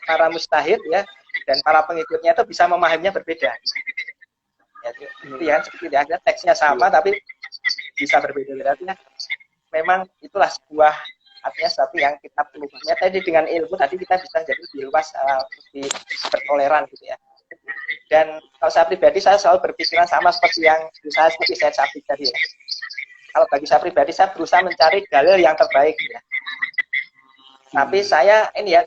[SPEAKER 3] para mujtahid ya, dan para pengikutnya itu bisa memahaminya berbeda. Ya, seperti itu ya, teksnya sama, tapi bisa berbeda-beda. Artinya, memang itulah sebuah artinya sesuatu yang kita perlu. Tadi dengan ilmu tadi kita bisa jadi lebih luas, lebih bertoleran gitu ya. Dan kalau saya pribadi saya selalu berpikiran sama seperti saya Sabiq tadi ya. Kalau bagi saya pribadi saya berusaha mencari dalil yang terbaik ya. Tapi saya ini ya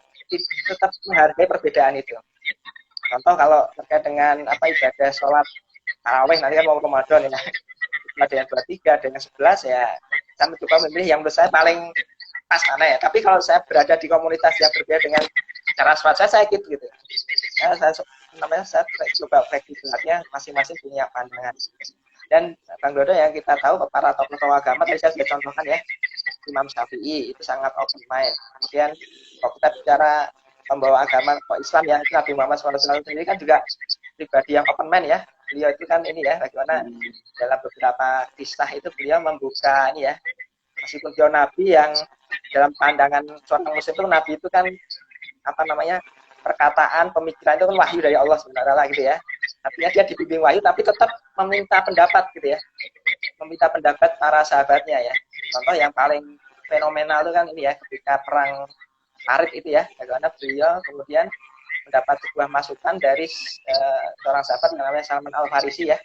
[SPEAKER 3] tetap menghargai perbedaan itu. Contoh kalau terkait dengan ibadah sholat tarawih nanti kan mau Ramadan ya. Ada yang 23, ada yang 11 ya. Saya mencoba memilih yang menurut saya paling pas mana ya. Tapi kalau saya berada di komunitas yang berbeda dengan cara sholat saya ikut gitu. Saya coba fleksibilitasnya masing-masing punya pandangan. Dan Bang Dodo yang kita tahu para tokoh-tokoh agama tadi saya sudah contohkan ya, Imam Syafi'i itu sangat open mind. Kemudian kalau kita bicara pembawa agama Islam ya, itu Nabi Muhammad SAW sendiri kan juga pribadi yang open mind ya. Beliau itu kan ini ya, bagaimana dalam beberapa kisah itu beliau membuka ini ya, meskipun dia Nabi yang dalam pandangan seorang muslim itu Nabi itu kan apa namanya, perkataan, pemikiran itu kan wahyu dari Allah sebenarnya gitu ya. Artinya dia dibimbing wahyu tapi tetap meminta pendapat gitu ya. Meminta pendapat para sahabatnya ya. Contoh yang paling fenomenal itu kan ini ya, ketika perang Tarik itu ya, bagaimana beliau kemudian mendapat sebuah masukan dari seorang sahabat yang namanya Salman Al-Farisi ya,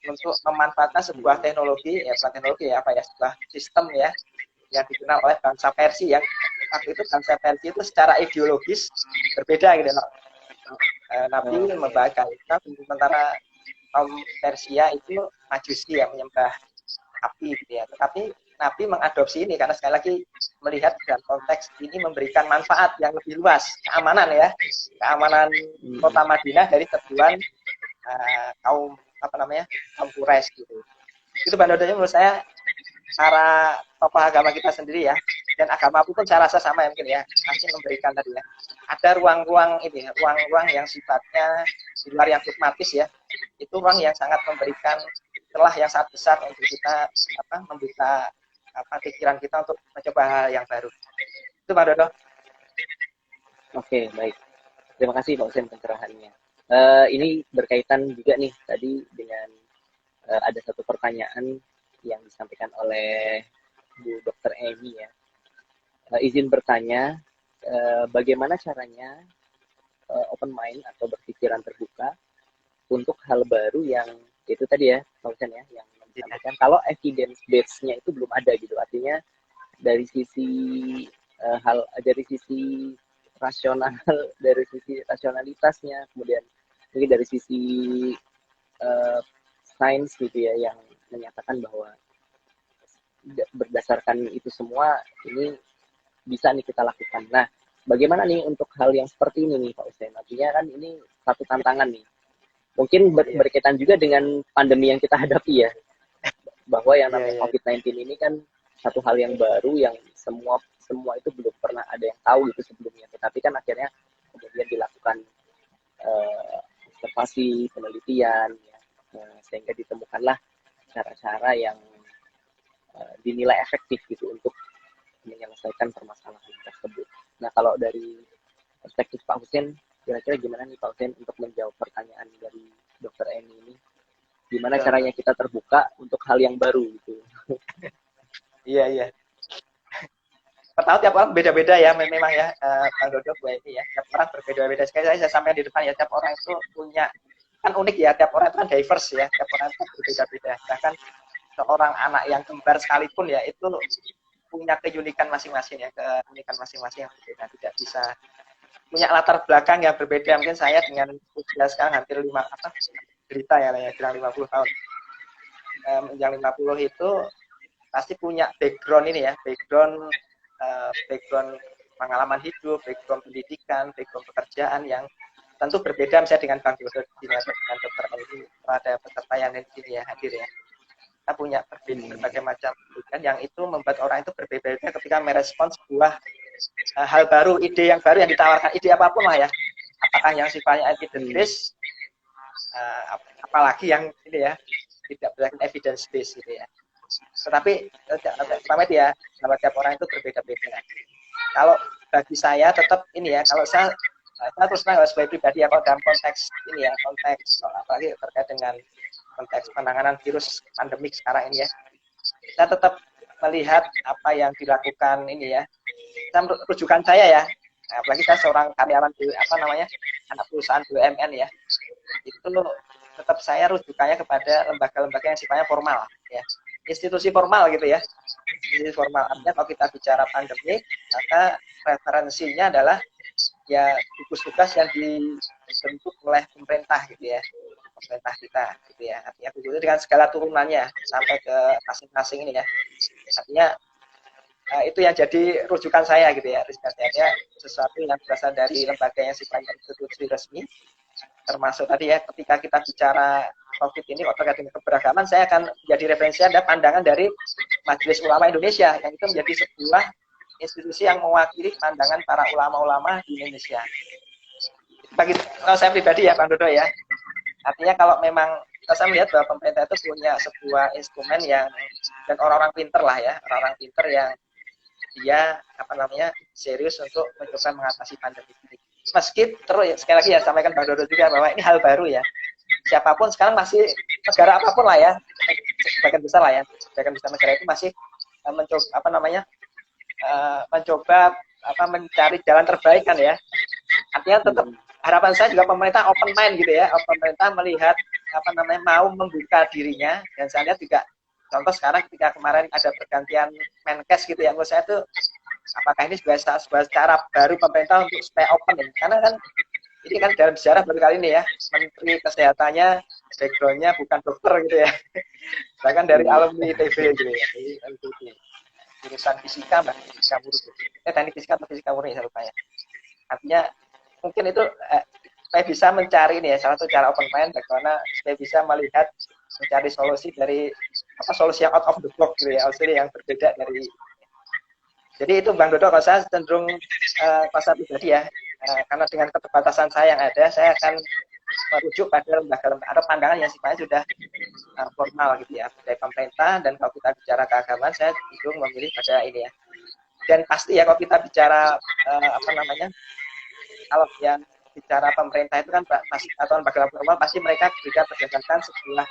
[SPEAKER 3] untuk memanfaatkan sebuah teknologi, ya bukan teknologi ya, apa ya, sebuah sistem ya, yang dikenal oleh bangsa Persia yang waktu itu bangsa Persia itu secara ideologis berbeda gitu. Nabi membagi Islam, sementara kaum Persia itu Majusi yang menyembah api gitu ya. Tetapi Nabi mengadopsi ini karena sekali lagi melihat dalam konteks ini memberikan manfaat yang lebih luas, keamanan ya, keamanan kota Madinah dari serbuan kaum apa namanya, kaum Quraisy gitu. Itu bandodanya menurut saya para tokoh agama kita sendiri ya, dan agama apapun saya rasa sama ya mungkin ya, masih memberikan tadi ya, ada ruang-ruang ini, ruang-ruang yang sifatnya di luar yang dogmatis ya, itu ruang yang sangat memberikan celah yang sangat besar untuk kita membuka pikiran kita untuk mencoba hal yang baru. Itu Pak Dodo.
[SPEAKER 2] Oke, baik. Terima kasih Pak Husain pencerahannya. Ini berkaitan juga nih tadi dengan ada satu pertanyaan yang disampaikan oleh Bu Dr. Emi ya. Izin bertanya, bagaimana caranya open mind atau berpikiran terbuka untuk hal baru yang itu tadi ya, Pak Husain ya, yang disampaikan kalau evidence base-nya itu belum ada gitu. Artinya dari sisi dari sisi rasional, dari sisi rasionalitasnya, kemudian mungkin dari sisi sains gitu ya, yang menyatakan bahwa berdasarkan itu semua ini bisa nih kita lakukan. Nah, bagaimana nih untuk hal yang seperti ini nih Pak Husain? Artinya kan ini satu tantangan nih. Mungkin berkaitan juga dengan pandemi yang kita hadapi ya, bahwa yang namanya COVID-19 ini kan satu hal yang baru yang semua itu belum pernah ada yang tahu gitu sebelumnya. Tetapi kan akhirnya kemudian dilakukan observasi, penelitian, ya, sehingga ditemukanlah cara-cara yang dinilai efektif gitu untuk menyelesaikan permasalahan tersebut. Nah, kalau dari perspektif Pak Husain, kira-kira gimana nih Pak Husain untuk menjawab pertanyaan dari Dr. Eni ini? Gimana caranya kita terbuka untuk hal yang baru gitu?
[SPEAKER 3] Iya. Pertama tiap orang beda-beda ya, memang ya, Bang Dodo, Bu Eni ya. Tiap orang berbeda-beda. Sekali saya sampaikan di depan ya, tiap orang itu punya, kan unik ya, tiap orang itu kan diverse ya, tiap orang itu berbeda-beda. Bahkan seorang anak yang kembar sekalipun ya, itu punya keunikan masing-masing ya, keunikan masing-masing yang berbeda. Tidak bisa punya latar belakang yang berbeda. Mungkin saya dengan usia sekarang hampir cerita ya, bilang 50 tahun. Yang 50 itu pasti punya background ini ya, background pengalaman hidup, background pendidikan, background pekerjaan yang tentu berbeda misalnya dengan Bang Dodo dengan Dr. Eni, ada peserta yang di sini ya hadir ya. Kita punya berbagai macam pendidikan yang itu membuat orang itu berbeda-beda ketika merespons sebuah hal baru, ide yang baru yang ditawarkan, ide apapun lah ya. Apakah yang sifatnya evidence based, apalagi yang ini ya tidak berdasarkan evidence based gitu ya. Tetapi pertama itu ya, tiap orang itu berbeda-beda. Kalau bagi saya tetap ini ya, kalau saya terus terang sebagai pribadi ya, kalau dalam konteks ini ya, konteks apalagi terkait dengan konteks penanganan virus pandemik sekarang ini ya, saya tetap melihat apa yang dilakukan ini ya. Rujukan saya ya, apalagi saya seorang karyawan anak perusahaan BUMN ya, itu tetap saya rujukannya kepada lembaga-lembaga yang sifatnya formal ya, institusi formal gitu ya, institusi formal. Artinya kalau kita bicara pandemi, maka referensinya adalah ya gugus tugas yang dibentuk oleh pemerintah gitu ya, pemerintah kita gitu ya. Artinya itu dengan segala turunannya sampai ke masing-masing ini ya. Artinya itu yang jadi rujukan saya gitu ya, risetnya sesuatu yang berasal dari lembaga yang sifatnya institusi resmi, termasuk tadi ya ketika kita bicara COVID ini, kalau terkait dengan keberagaman, saya akan menjadi referensi ada pandangan dari Majelis Ulama Indonesia, yang itu menjadi sebuah institusi yang mewakili pandangan para ulama-ulama di Indonesia. Bagi kalau saya pribadi ya, Bang Dodo ya, artinya kalau memang saya melihat bahwa pemerintah itu punya sebuah instrumen yang, dan orang-orang pinter lah ya, orang-orang pinter yang dia serius untuk mencoba mengatasi pandemi ini. Meski terus sekali lagi ya sampaikan Bang Dodo juga bahwa ini hal baru ya. Siapapun sekarang masih negara apapun lah ya, sebagian besar lah ya, sebagian besar negara itu masih mencoba mencoba mencari jalan terbaik kan ya. Artinya tetap harapan saya juga pemerintah open mind gitu ya, pemerintah melihat mau membuka dirinya, dan saya lihat juga contoh sekarang ketika kemarin ada pergantian Menkes gitu ya, menurut saya tuh apakah ini sebuah cara baru pemerintah untuk supaya open ya, karena kan ini kan dalam sejarah baru kali ini ya, Menteri Kesehatannya backgroundnya bukan dokter gitu ya, bahkan dari alumni ITB gitu ya, jurusan fisika fisika murni, teknik fisika atau fisika murni saya lupa ya. Artinya mungkin itu saya bisa mencari nih ya, salah satu cara open mind bagaimana saya bisa melihat, mencari solusi dari solusi yang out of the box gitu ya, solusi yang berbeda dari. Jadi itu Bang Dodo, kalau saya cenderung pasar pribadi ya, karena dengan keterbatasan saya yang ada, saya akan merujuk pada lembaga-lembaga atau pandangan yang sifatnya sudah formal gitu ya dari pemerintah. Dan kalau kita bicara keagamaan, saya cenderung memilih pada ini ya. Dan pasti ya kalau kita bicara kalau yang bicara pemerintah itu kan atau lembaga formal, pasti mereka juga berdasarkan sebuah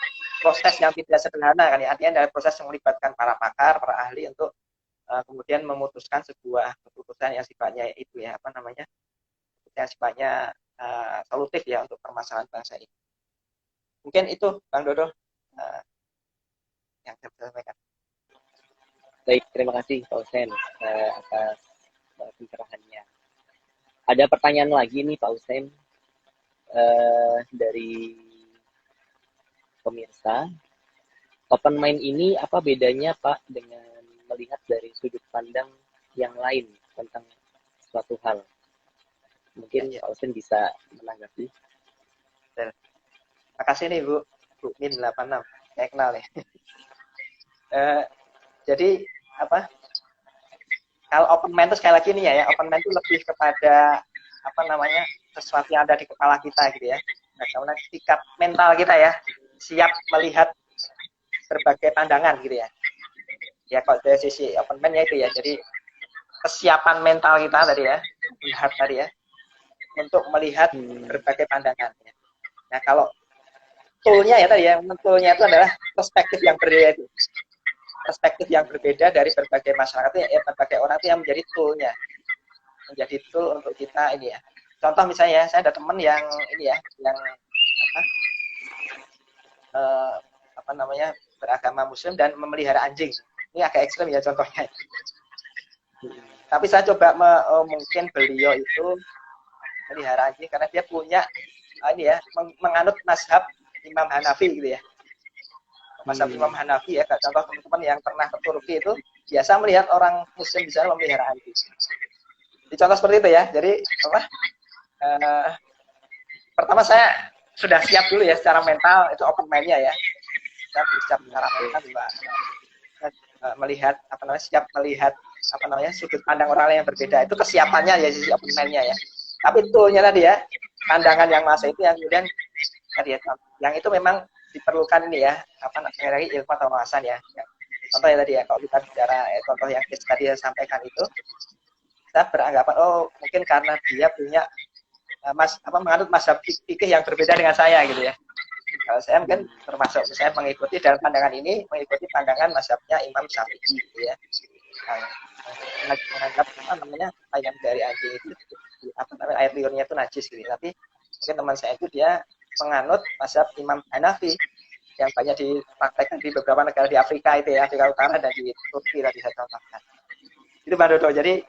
[SPEAKER 3] proses yang tidak sederhana kan ya. Artinya dari proses yang melibatkan para pakar, para ahli untuk kemudian memutuskan sebuah keputusan yang sifatnya itu ya yang sifatnya solutif ya untuk permasalahan bangsa ini. Mungkin itu Bang Dodo yang saya sampaikan.
[SPEAKER 2] Baik, terima kasih Pak Husein atas pencerahannya. Ada pertanyaan lagi nih Pak Husein dari pemirsa. Open mind ini apa bedanya Pak dengan melihat dari sudut pandang yang lain tentang suatu hal? Mungkin Pak Husein bisa menanggapi.
[SPEAKER 3] Terima kasih nih Bu Min 86, saya kenal nih. Jadi kalau open mind itu sekali lagi nih ya, open mind itu lebih kepada sesuatu yang ada di kepala kita gitu ya. Bagaimana sikap mental kita ya, siap melihat berbagai pandangan gitu ya. Ya kalau dari sisi open mind ya itu ya, jadi kesiapan mental kita tadi ya, melihat tadi ya, untuk melihat berbagai pandangan. Ya. Nah kalau toolnya ya tadi ya, toolnya itu adalah perspektif yang berbeda itu. Perspektif yang berbeda dari berbagai masyarakat ya, berbagai orang itu yang menjadi toolnya, menjadi tool untuk kita ini ya. Contoh misalnya saya ada teman yang ini ya, yang beragama Muslim dan memelihara anjing. Ini agak ekstrem ya contohnya. Tapi saya coba mungkin beliau itu melihara anjing karena dia punya ini ya, menganut mazhab Imam Hanafi gitu ya. Mazhab Imam Hanafi ya, contoh teman-teman yang pernah ke Turki itu biasa melihat orang Muslim di sana memelihara anjing. Di contoh seperti itu ya. Jadi pertama saya sudah siap dulu ya secara mental, itu open mind-nya ya. Saya bersiap secara mental juga melihat siap melihat sudut pandang orang lain yang berbeda. Itu kesiapannya ya, sisi open mind-nya ya. Tapi toolnya tadi ya, pandangan yang masuk itu yang kemudian tadi ya, yang itu memang diperlukan ini ya, lagi ilmu atau wawasan ya. Contohnya tadi ya, kalau kita bicara contoh yang tadi saya sampaikan itu, kita beranggapan mungkin karena dia punya menganut mazhab fikih yang berbeda dengan saya gitu ya. Kalau saya mungkin termasuk saya mengikuti dalam pandangan ini, mengikuti pandangan mazhabnya Imam Syafi'i gitu ya. Menganggap ayam dari anjing itu air liurnya itu najis gitu. Tapi mungkin teman saya itu dia menganut mazhab Imam Hanafi yang banyak dipraktekkan di beberapa negara di Afrika itu ya, Afrika Utara dan di Turki tadi saya contohkan. Itu Bang Dodo. Jadi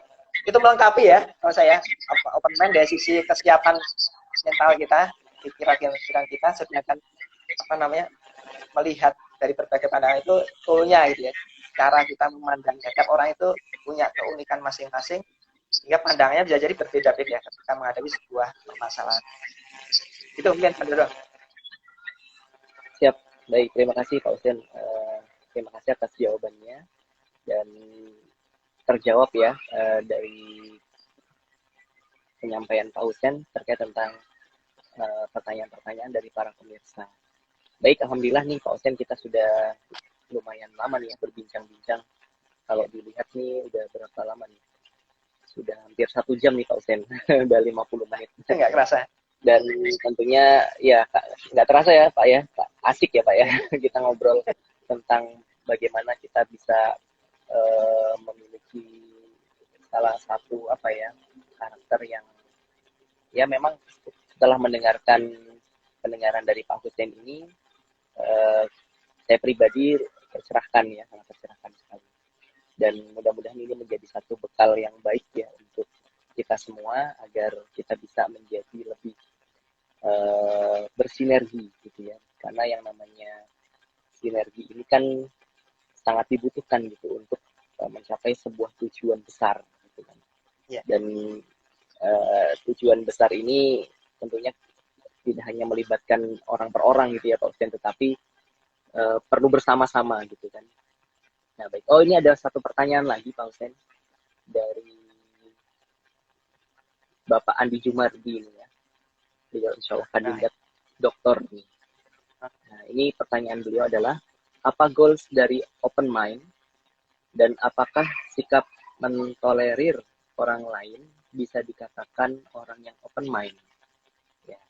[SPEAKER 3] itu melengkapi ya kalau saya open mind dari sisi kesiapan mental kita, pikiran kita, sedangkan melihat dari berbagai pandangan itu toolnya gitu ya, cara kita memandang. Setiap orang itu punya keunikan masing-masing sehingga pandangannya bisa jadi berbeda-beda ketika menghadapi sebuah permasalahan. Itu mungkin Bang Dodo.
[SPEAKER 2] Siap, baik. Terima kasih Pak Husen. Terima kasih atas jawabannya dan terjawab ya dari penyampaian Pak Husen terkait tentang pertanyaan-pertanyaan dari para pemirsa. Baik, alhamdulillah nih Pak Husen kita sudah lumayan lama nih ya berbincang-bincang. Kalau dilihat nih udah berapa lama nih? Sudah hampir 1 jam nih Pak Husen, udah 50 menit.
[SPEAKER 3] Itu nggak kerasa.
[SPEAKER 2] Dan tentunya ya nggak terasa ya Pak ya, asik ya Pak ya kita ngobrol tentang bagaimana kita bisa memiliki salah satu apa ya karakter yang ya memang setelah pendengaran dari Pak Husen ini saya pribadi tercerahkan ya, sangat tercerahkan sekali. Dan mudah-mudahan ini menjadi satu bekal yang baik ya untuk kita semua agar kita bisa menjadi lebih bersinergi gitu ya. Karena yang namanya sinergi ini kan sangat dibutuhkan gitu untuk mencapai sebuah tujuan besar gitu kan.
[SPEAKER 3] Yeah.
[SPEAKER 2] Dan tujuan besar ini tentunya tidak hanya melibatkan orang per orang gitu ya Pak Husen, tetapi perlu bersama-sama gitu kan. Nah baik, oh ini ada satu pertanyaan lagi Pak Husen dari Bapak Andi Jumardi ini ya, beliau insya Allah kandidat doktor nih. Nah ini pertanyaan beliau adalah apa goals dari open mind dan apakah sikap mentolerir orang lain bisa dikatakan orang yang open mind? Ya,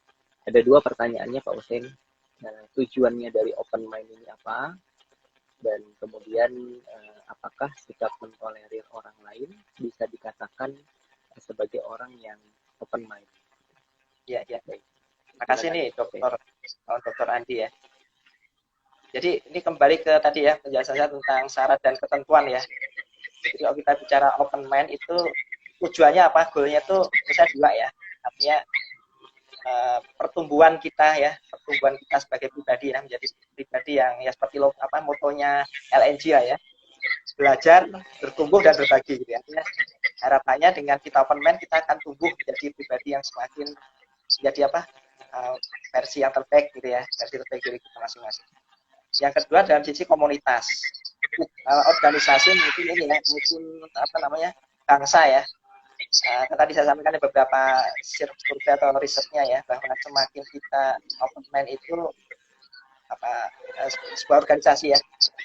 [SPEAKER 2] ada 2 pertanyaannya Pak Husen. Nah, tujuannya dari open mind ini apa? Dan kemudian apakah sikap mentolerir orang lain bisa dikatakan sebagai orang yang open mind?
[SPEAKER 3] Ya, ya. Baik. Makasih nih Dokter Andi ya. Jadi ini kembali ke tadi ya penjelasannya tentang syarat dan ketentuan ya. Jadi kalau kita bicara open mind itu tujuannya apa? Goalnya itu bisa 2 ya. Artinya pertumbuhan kita sebagai pribadi ya, menjadi pribadi yang ya seperti motonya LNG ya, belajar, bertumbuh dan berbagi gitu ya. Artinya harapannya dengan kita open mind kita akan tumbuh menjadi pribadi yang semakin menjadi versi yang terbaik gitu ya, versi terbaik diri kita masing-masing. Yang kedua dalam sisi komunitas, organisasi mungkin ini ya, mungkin bangsa ya. Tadi saya sampaikan beberapa survei atau risetnya ya, bahwa semakin kita open mind itu sebuah organisasi ya,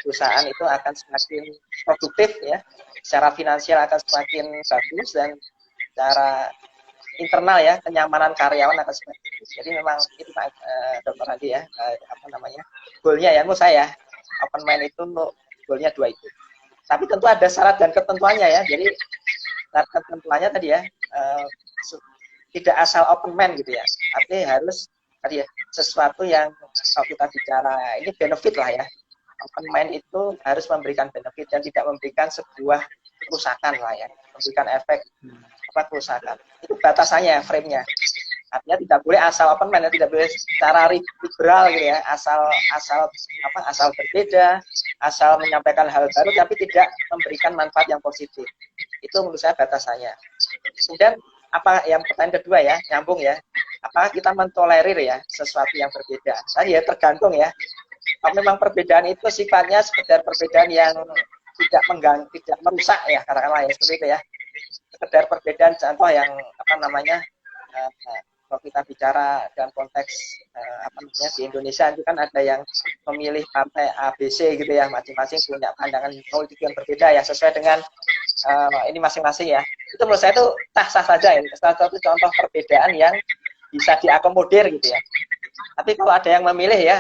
[SPEAKER 3] perusahaan itu akan semakin produktif ya, secara finansial akan semakin bagus dan secara internal ya, kenyamanan karyawan akan semakin bagus. Jadi memang itu Pak Dokter Andi ya, goalnya ya menurut saya open mind itu goalnya 2 itu. Tapi tentu ada syarat dan ketentuannya ya. Jadi syarat ketentuannya tadi ya tidak asal open mind gitu ya. Artinya harus tadi ya sesuatu yang kalau kita bicara ini benefit lah ya. Open mind itu harus memberikan benefit dan tidak memberikan sebuah kerusakan lah ya, memberikan efek kerusakan. Itu batasannya, frame-nya. Artinya tidak boleh asal open mind, tidak boleh secara liberal gitu ya, asal berbeda, asal menyampaikan hal baru tapi tidak memberikan manfaat yang positif. Itu menurut saya batasannya. Kemudian apa yang pertanyaan kedua ya, nyambung ya, apakah kita mentolerir ya sesuatu yang berbeda? Tadi ya tergantung ya. Kalau memang perbedaan itu sifatnya sekedar perbedaan yang tidak mengganggu, tidak merusak ya, katakanlah ya seperti itu ya. Sekedar perbedaan contoh yang kalau kita bicara dalam konteks di Indonesia itu kan ada yang memilih partai ABC gitu ya, masing-masing punya pandangan politik yang berbeda ya, sesuai dengan ini masing-masing ya. Itu menurut saya itu sah-sah saja ya, salah satu contoh perbedaan yang bisa diakomodir gitu ya. Tapi kalau ada yang memilih ya,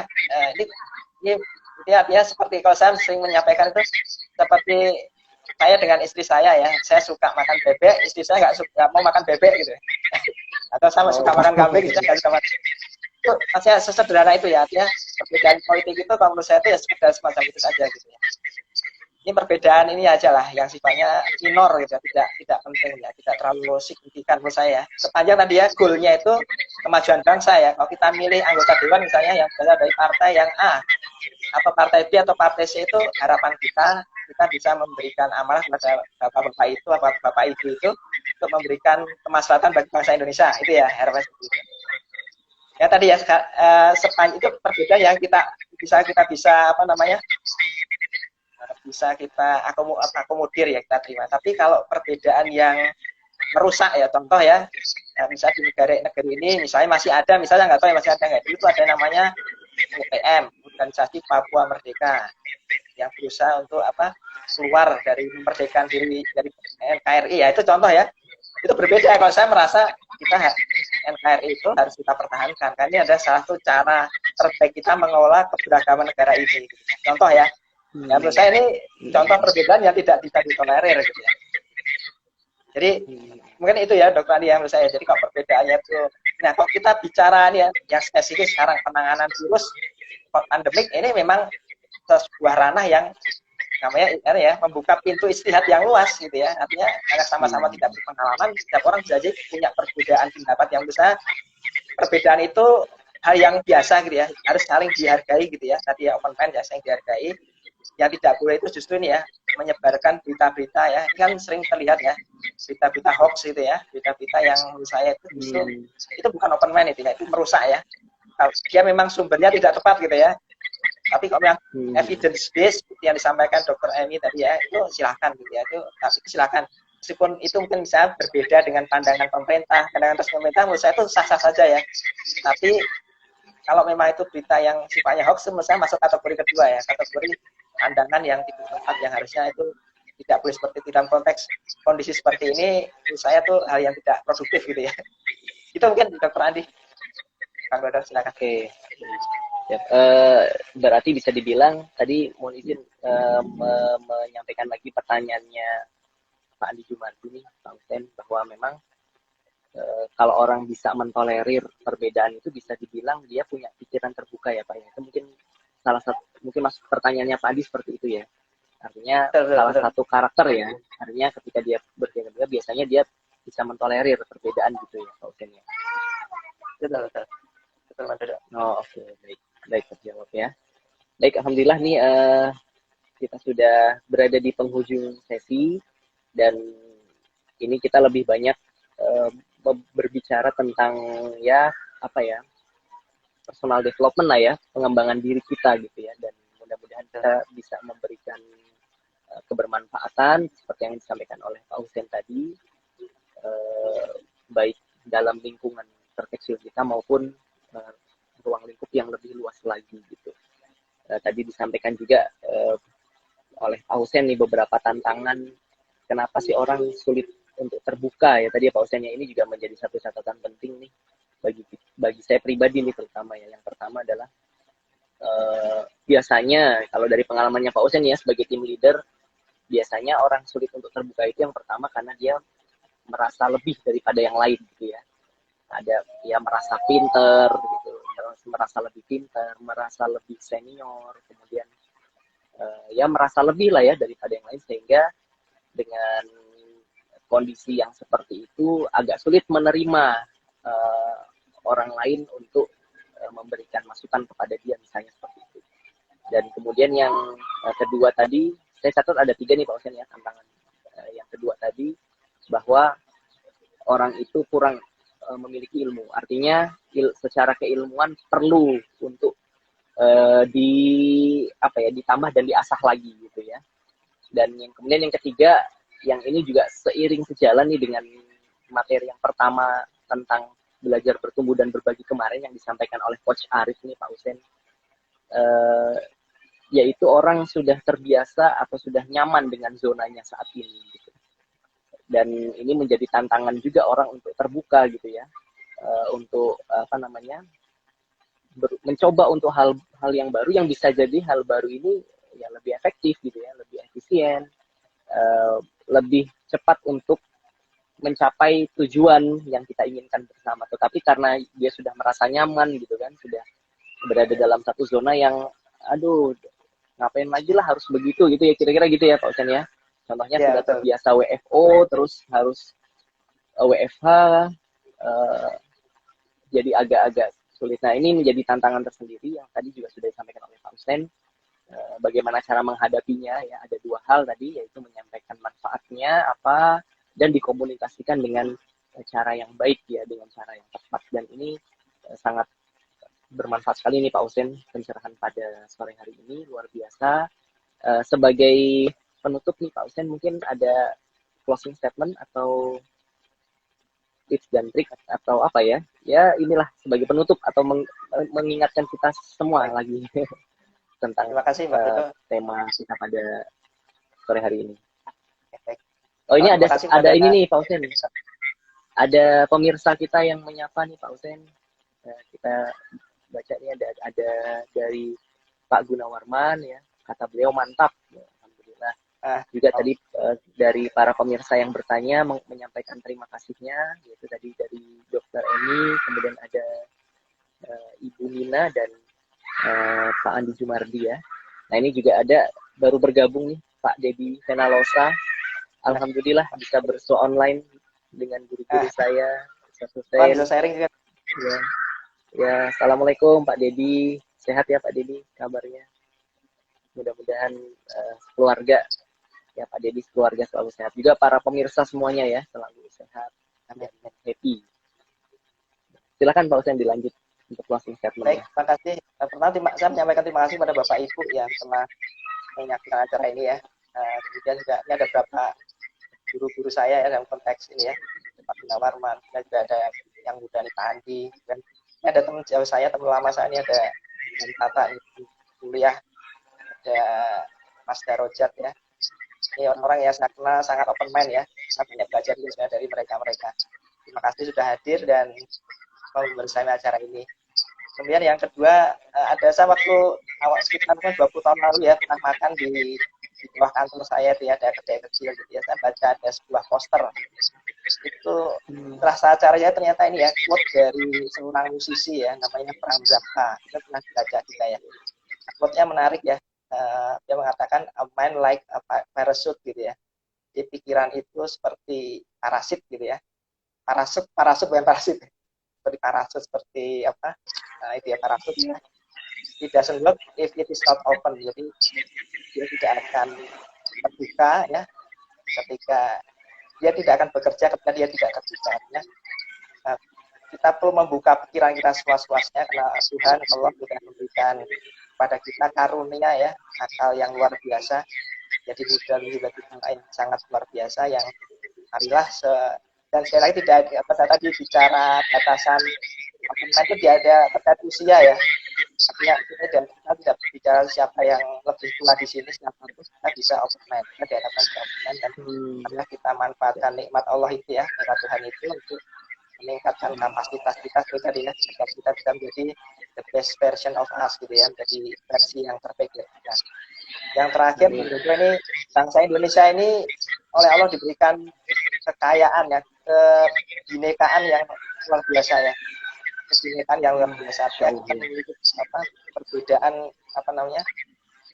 [SPEAKER 3] ini artinya seperti kalau saya sering menyampaikan itu seperti saya dengan istri saya ya, saya suka makan bebek, istri saya nggak mau makan bebek gitu ya. Atau sama suka makan kambing, istri nggak suka makan. Itu masih sesederhana itu ya, artinya perbedaan politik itu kalau menurut saya itu ya sekedar semacam itu saja gitu ya. Ini perbedaan ini aja lah yang sifatnya minor gitu, tidak penting ya, tidak terlalu signifikan menurut saya. Sepanjang tadi ya goalnya itu kemajuan bangsa ya. Kalau kita milih anggota dewan misalnya yang berasal dari partai yang A atau partai B atau partai C, itu harapan kita bisa memberikan amanah kepada bapak itu atau bapak ibu itu untuk memberikan kemaslahatan bagi bangsa Indonesia. Itu ya harapan itu. ya tadi ya sepanjang itu perbedaan yang kita bisa apa namanya bisa kita akomodir ya kita terima. Tapi kalau perbedaan yang merusak ya contoh ya, misalnya di negeri ini misalnya masih ada misalnya nggak tahu ya masih ada nggak itu ada namanya UPM Organisasi Papua Merdeka yang berusaha untuk apa keluar dari memerdekakan diri dari NKRI ya itu contoh ya itu berbeda kalau saya merasa kita NKRI itu harus kita pertahankan karena ini ada salah satu cara terbaik kita mengelola keberagaman negara ini contoh ya menurut saya ini contoh perbedaan yang tidak bisa ditolerir gitu ya jadi mungkin itu ya Dokter Andi yang menurut saya jadi kalau perbedaannya itu nah kalau kita bicara nih ya yang spesifik sekarang penanganan virus pandemik ini memang sebuah ranah yang namanya ya membuka pintu istihad yang luas gitu ya artinya karena sama-sama tidak berpengalaman setiap orang bisa aja punya perbedaan pendapat yang besar perbedaan itu hal yang biasa gitu ya harus saling dihargai gitu ya tadi ya open mind ya saling dihargai yang tidak boleh itu justru ini ya menyebarkan berita-berita ya ini kan sering terlihat ya berita-berita hoax gitu ya berita-berita yang menurut saya itu justru itu bukan open mind itu ya itu merusak ya kalau dia memang sumbernya tidak tepat gitu ya tapi kalau yang evidence based yang disampaikan Dr. Emi tadi ya itu silahkan gitu ya itu tapi silahkan meskipun itu mungkin bisa berbeda dengan pandangan pemerintah pemerintah menurut saya itu sah-sah saja ya tapi kalau memang itu berita yang sifatnya hoax menurut saya masuk kategori kedua ya kategori pandangan yang tidak tepat yang harusnya itu tidak boleh seperti itu dalam konteks kondisi seperti ini menurut saya itu hal yang tidak produktif gitu ya itu mungkin Dr. Andi Kang Dodor silakan.
[SPEAKER 2] Oke. Ya, berarti bisa dibilang tadi mohon izin menyampaikan lagi pertanyaannya Pak Andi Jumanti nih, Pak Hussein, bahwa memang kalau orang bisa mentolerir perbedaan itu bisa dibilang dia punya pikiran terbuka ya Pak ya. Itu mungkin salah satu mungkin masuk pertanyaannya Pak Andi seperti itu ya. Artinya salah satu karakter ya. Artinya ketika dia berbeda biasanya dia bisa mentolerir perbedaan gitu ya Pak Hussein ya.
[SPEAKER 3] Betul.
[SPEAKER 2] Oh oke. Baik terjawab ya. Baik, alhamdulillah nih kita sudah berada di penghujung sesi dan ini kita lebih banyak berbicara tentang ya apa ya personal development lah ya pengembangan diri kita gitu ya dan mudah-mudahan kita bisa memberikan kebermanfaatan seperti yang disampaikan oleh Pak Hussein tadi baik dalam lingkungan terkecil kita maupun ruang lingkup yang lebih luas lagi gitu. Tadi disampaikan juga oleh Pak Hussein nih beberapa tantangan kenapa sih orang sulit untuk terbuka ya tadi ya Pak Hussein ini juga menjadi satu catatan penting nih bagi saya pribadi nih terutama ya yang pertama adalah biasanya kalau dari pengalamannya Pak Hussein ya sebagai tim leader biasanya orang sulit untuk terbuka itu yang pertama karena dia merasa lebih daripada yang lain gitu ya ada ya merasa pinter gitu merasa lebih pinter merasa lebih senior kemudian ya merasa lebih lah ya daripada yang lain sehingga dengan kondisi yang seperti itu agak sulit menerima orang lain untuk memberikan masukan kepada dia misalnya seperti itu dan kemudian yang kedua tadi saya catat ada 3 nih Pak Hussein ya tantangan yang kedua tadi bahwa orang itu kurang memiliki ilmu artinya secara keilmuan perlu untuk ditambah dan diasah lagi gitu ya dan yang kemudian yang ketiga yang ini juga seiring sejalan nih dengan materi yang pertama tentang belajar bertumbuh dan berbagi kemarin yang disampaikan oleh Coach Arif nih Pak Hussein yaitu orang sudah terbiasa atau sudah nyaman dengan zonanya saat ini gitu. Dan ini menjadi tantangan juga orang untuk terbuka gitu ya untuk mencoba untuk hal yang baru yang bisa jadi hal baru ini ya lebih efektif gitu ya lebih efisien lebih cepat untuk mencapai tujuan yang kita inginkan bersama tetapi karena dia sudah merasa nyaman gitu kan sudah berada dalam satu zona yang aduh ngapain lagi lah harus begitu gitu ya kira-kira gitu ya Pak Hussein ya contohnya
[SPEAKER 3] ya,
[SPEAKER 2] sudah terbiasa WFO terus harus WFH jadi agak-agak sulit. Nah ini menjadi tantangan tersendiri yang tadi juga sudah disampaikan oleh Pak Hussein bagaimana cara menghadapinya ya ada 2 hal tadi yaitu menyampaikan manfaatnya apa dan dikomunikasikan dengan cara yang baik ya dengan cara yang tepat dan ini sangat bermanfaat sekali nih Pak Husen pencerahan pada sore hari ini, luar biasa. Sebagai penutup nih Pak Husen, mungkin ada closing statement atau tips dan trik atau apa ya? Ya inilah sebagai penutup atau mengingatkan kita semua
[SPEAKER 3] Baik.
[SPEAKER 2] lagi tentang
[SPEAKER 3] Terima kasih Mbak Dodo.
[SPEAKER 2] tema kita pada sore hari ini.
[SPEAKER 3] Baik.
[SPEAKER 2] Oh ini
[SPEAKER 3] Terima kasih
[SPEAKER 2] ada
[SPEAKER 3] pada
[SPEAKER 2] ini nih Pak Husen. Ada pemirsa kita yang menyapa nih Pak Husen. Kita baca nih ada dari Pak Gunawarman ya. Kata beliau mantap. Ya, alhamdulillah. Juga tadi dari para pemirsa yang bertanya menyampaikan terima kasihnya, yaitu tadi dari Dr. Eni, kemudian ada Ibu Nina dan Pak Andi Jumardi ya. Nah ini juga ada baru bergabung nih Pak Dedi Fenalosa. Alhamdulillah bisa bersua online dengan guru-guru saya.
[SPEAKER 3] Bisa sharing juga.
[SPEAKER 2] Ya, assalamualaikum Pak Dedi. Sehat ya Pak Dedi kabarnya. Mudah-mudahan keluarga ya Pak Dedi keluarga selalu sehat. Juga para pemirsa semuanya ya selalu sehat dan happy. Silakan Pak Husen dilanjut untuk closing statement.
[SPEAKER 3] Baik, terima kasih. Pertama saya menyampaikan terima kasih pada Bapak Ibu yang telah menyaksikan acara ini ya. Kemudian juga ini ada beberapa guru-guru saya ya dalam konteks ini ya, Pak Gunawarman, dan juga ada yang muda nih Pak Andi, dan ini ada teman jauh saya, teman lama saya ini ada dari Tata ini kuliah, ada Mas Darojat ya. Ini orang-orang yang saya kenal sangat open mind ya, saya banyak belajar juga dari mereka-mereka. Terima kasih sudah hadir dan mau bersama acara ini. Kemudian yang kedua, ada saya waktu awal sekitar 20 tahun lalu ya pernah makan di bawah kantor saya itu ya, ada kedai kecil gitu ya, saya baca ada sebuah poster itu setelah saya cari ya ternyata ini ya quote dari seorang musisi ya namanya Frank Zappa, kita pernah baca juga ya, quote-nya menarik ya. Dia mengatakan a mind like a parachute gitu ya, jadi pikiran itu seperti parasit gitu ya, parasut bukan parasit, seperti parasut seperti apa, itu ya parasut ya. It doesn't work if it is not open, jadi dia tidak akan terbuka ya ketika dia tidak akan bekerja ketika dia tidak terbuka ya. Kita perlu membuka pikiran kita seluas-luasnya karena Tuhan Allah sudah memberikan kepada kita karunia ya akal yang luar biasa, jadi mudah juga yang sangat luar biasa yang marilah dan sekali lagi tidak apa tadi bicara batasan itu tidak ada terkait usia ya. Artinya kita tidak bicara siapa yang lebih tua di sini, siapa itu kita bisa open mind, kita diharapkan open mind dan karena kita manfaatkan nikmat Allah itu ya, nikmat Tuhan itu untuk meningkatkan kapasitas kita seperti tadi ya, agar kita bisa menjadi the best version of us gitu ya, menjadi versi yang terbaik dari kita. Yang terakhir menurut ini bangsa Indonesia ini oleh Allah diberikan kekayaan ya, kebinekaan yang luar biasa ya. Kebinekaan yang luar biasa, kita memiliki perbedaan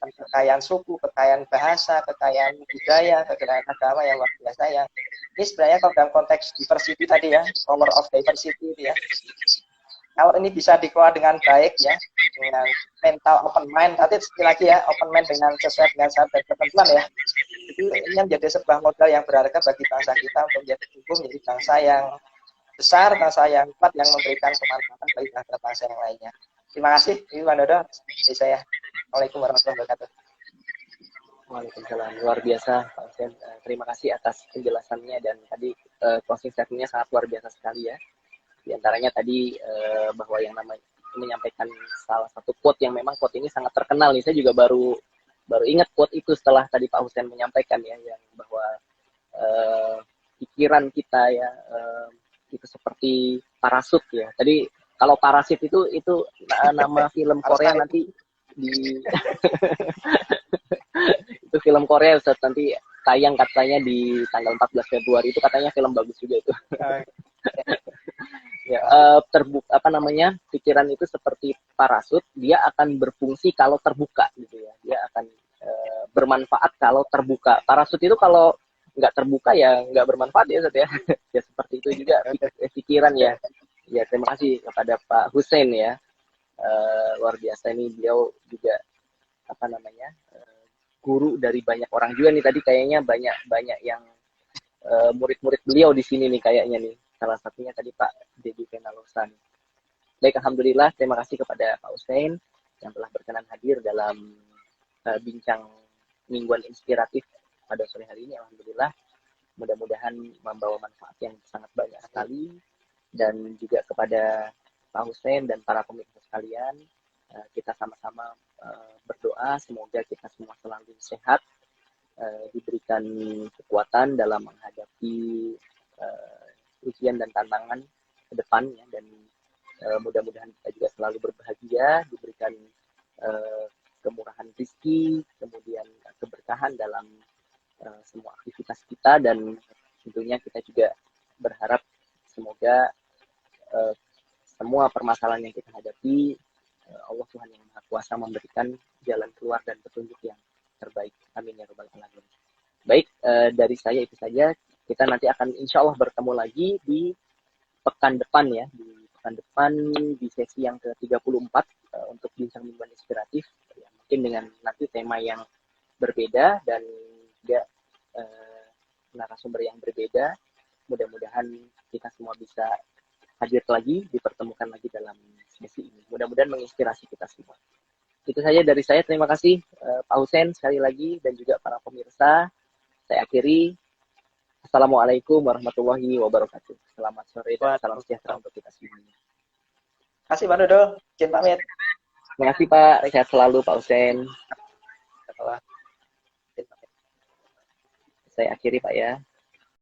[SPEAKER 3] kekayaan suku, kekayaan bahasa, kekayaan budaya, kekayaan agama yang luar biasa yang ini sebenarnya kalau dalam konteks diversity tadi ya, power of diversity ya, kalau ini bisa dikelola dengan baik ya, dengan mental open mind, tadi sekali lagi ya, open mind dengan sesuai dengan syarat dan ketentuan ya, itu ini menjadi sebuah modal yang berharga bagi bangsa kita untuk menjadi bangsa yang besar, bangsa yang kuat yang memberikan kemanfaatan bagi bangsa yang lainnya. Terima kasih, Ibu Mandodo. Dari saya. Assalamualaikum warahmatullahi wabarakatuh.
[SPEAKER 2] Waalaikumsalam. Luar biasa Pak Husen. Terima kasih atas penjelasannya dan tadi closing statement-nya sangat luar biasa sekali ya. Di antaranya tadi bahwa yang namanya menyampaikan salah satu quote yang memang quote ini sangat terkenal nih. Saya juga baru ingat quote itu setelah tadi Pak Husen menyampaikan ya, yang bahwa pikiran kita ya itu seperti parasut ya. Tadi kalau parasit itu nama film Korea nanti di itu film Korea Ustaz, nanti tayang katanya di tanggal 14 Februari itu katanya film bagus juga itu. Ya, terbuka pikiran itu seperti parasut, dia akan berfungsi kalau terbuka gitu ya. Dia akan bermanfaat kalau terbuka. Parasut itu kalau nggak terbuka ya nggak bermanfaat ya Ustaz ya. Ya seperti itu juga pikiran ya. Ya terima kasih kepada Pak Husen ya. Luar biasa ini beliau juga guru dari banyak orang juga nih, tadi kayaknya banyak yang murid-murid beliau di sini nih kayaknya nih, salah satunya tadi Pak Dedi Fenalosa nih. Baik, alhamdulillah. Terima kasih kepada Pak Hussein yang telah berkenan hadir dalam bincang mingguan inspiratif pada sore hari ini. Alhamdulillah, mudah-mudahan membawa manfaat yang sangat banyak sekali. Dan juga kepada Pak Hussein dan para pemirsa sekalian, kita sama-sama berdoa semoga kita semua selalu sehat, diberikan kekuatan dalam menghadapi ujian dan tantangan ke depan ya, dan mudah-mudahan kita juga selalu berbahagia, diberikan kemurahan rezeki, kemudian keberkahan dalam semua aktivitas kita, dan tentunya kita juga berharap semoga semua permasalahan yang kita hadapi, Allah Tuhan yang Maha Kuasa memberikan jalan keluar dan petunjuk yang terbaik. Amin ya rabbal alamin. Baik, dari saya itu saja. Kita nanti akan insya Allah bertemu lagi di pekan depan ya, di pekan depan di sesi yang ke-34 untuk bincang mingguan inspiratif. Ya, mungkin dengan nanti tema yang berbeda dan juga narasumber yang berbeda. Mudah-mudahan kita semua bisa hadir lagi, dipertemukan lagi dalam sesi ini. Mudah-mudahan menginspirasi kita semua. Itu saja dari saya. Terima kasih Pak Hussein sekali lagi dan juga para pemirsa. Saya akhiri. Assalamualaikum warahmatullahi wabarakatuh. Selamat sore dan salam sejahtera untuk kita semuanya.
[SPEAKER 3] Terima kasih Pak Dodo. Izin pamit.
[SPEAKER 2] Terima kasih Pak. Sehat selalu Pak Hussein. Saya akhiri Pak ya.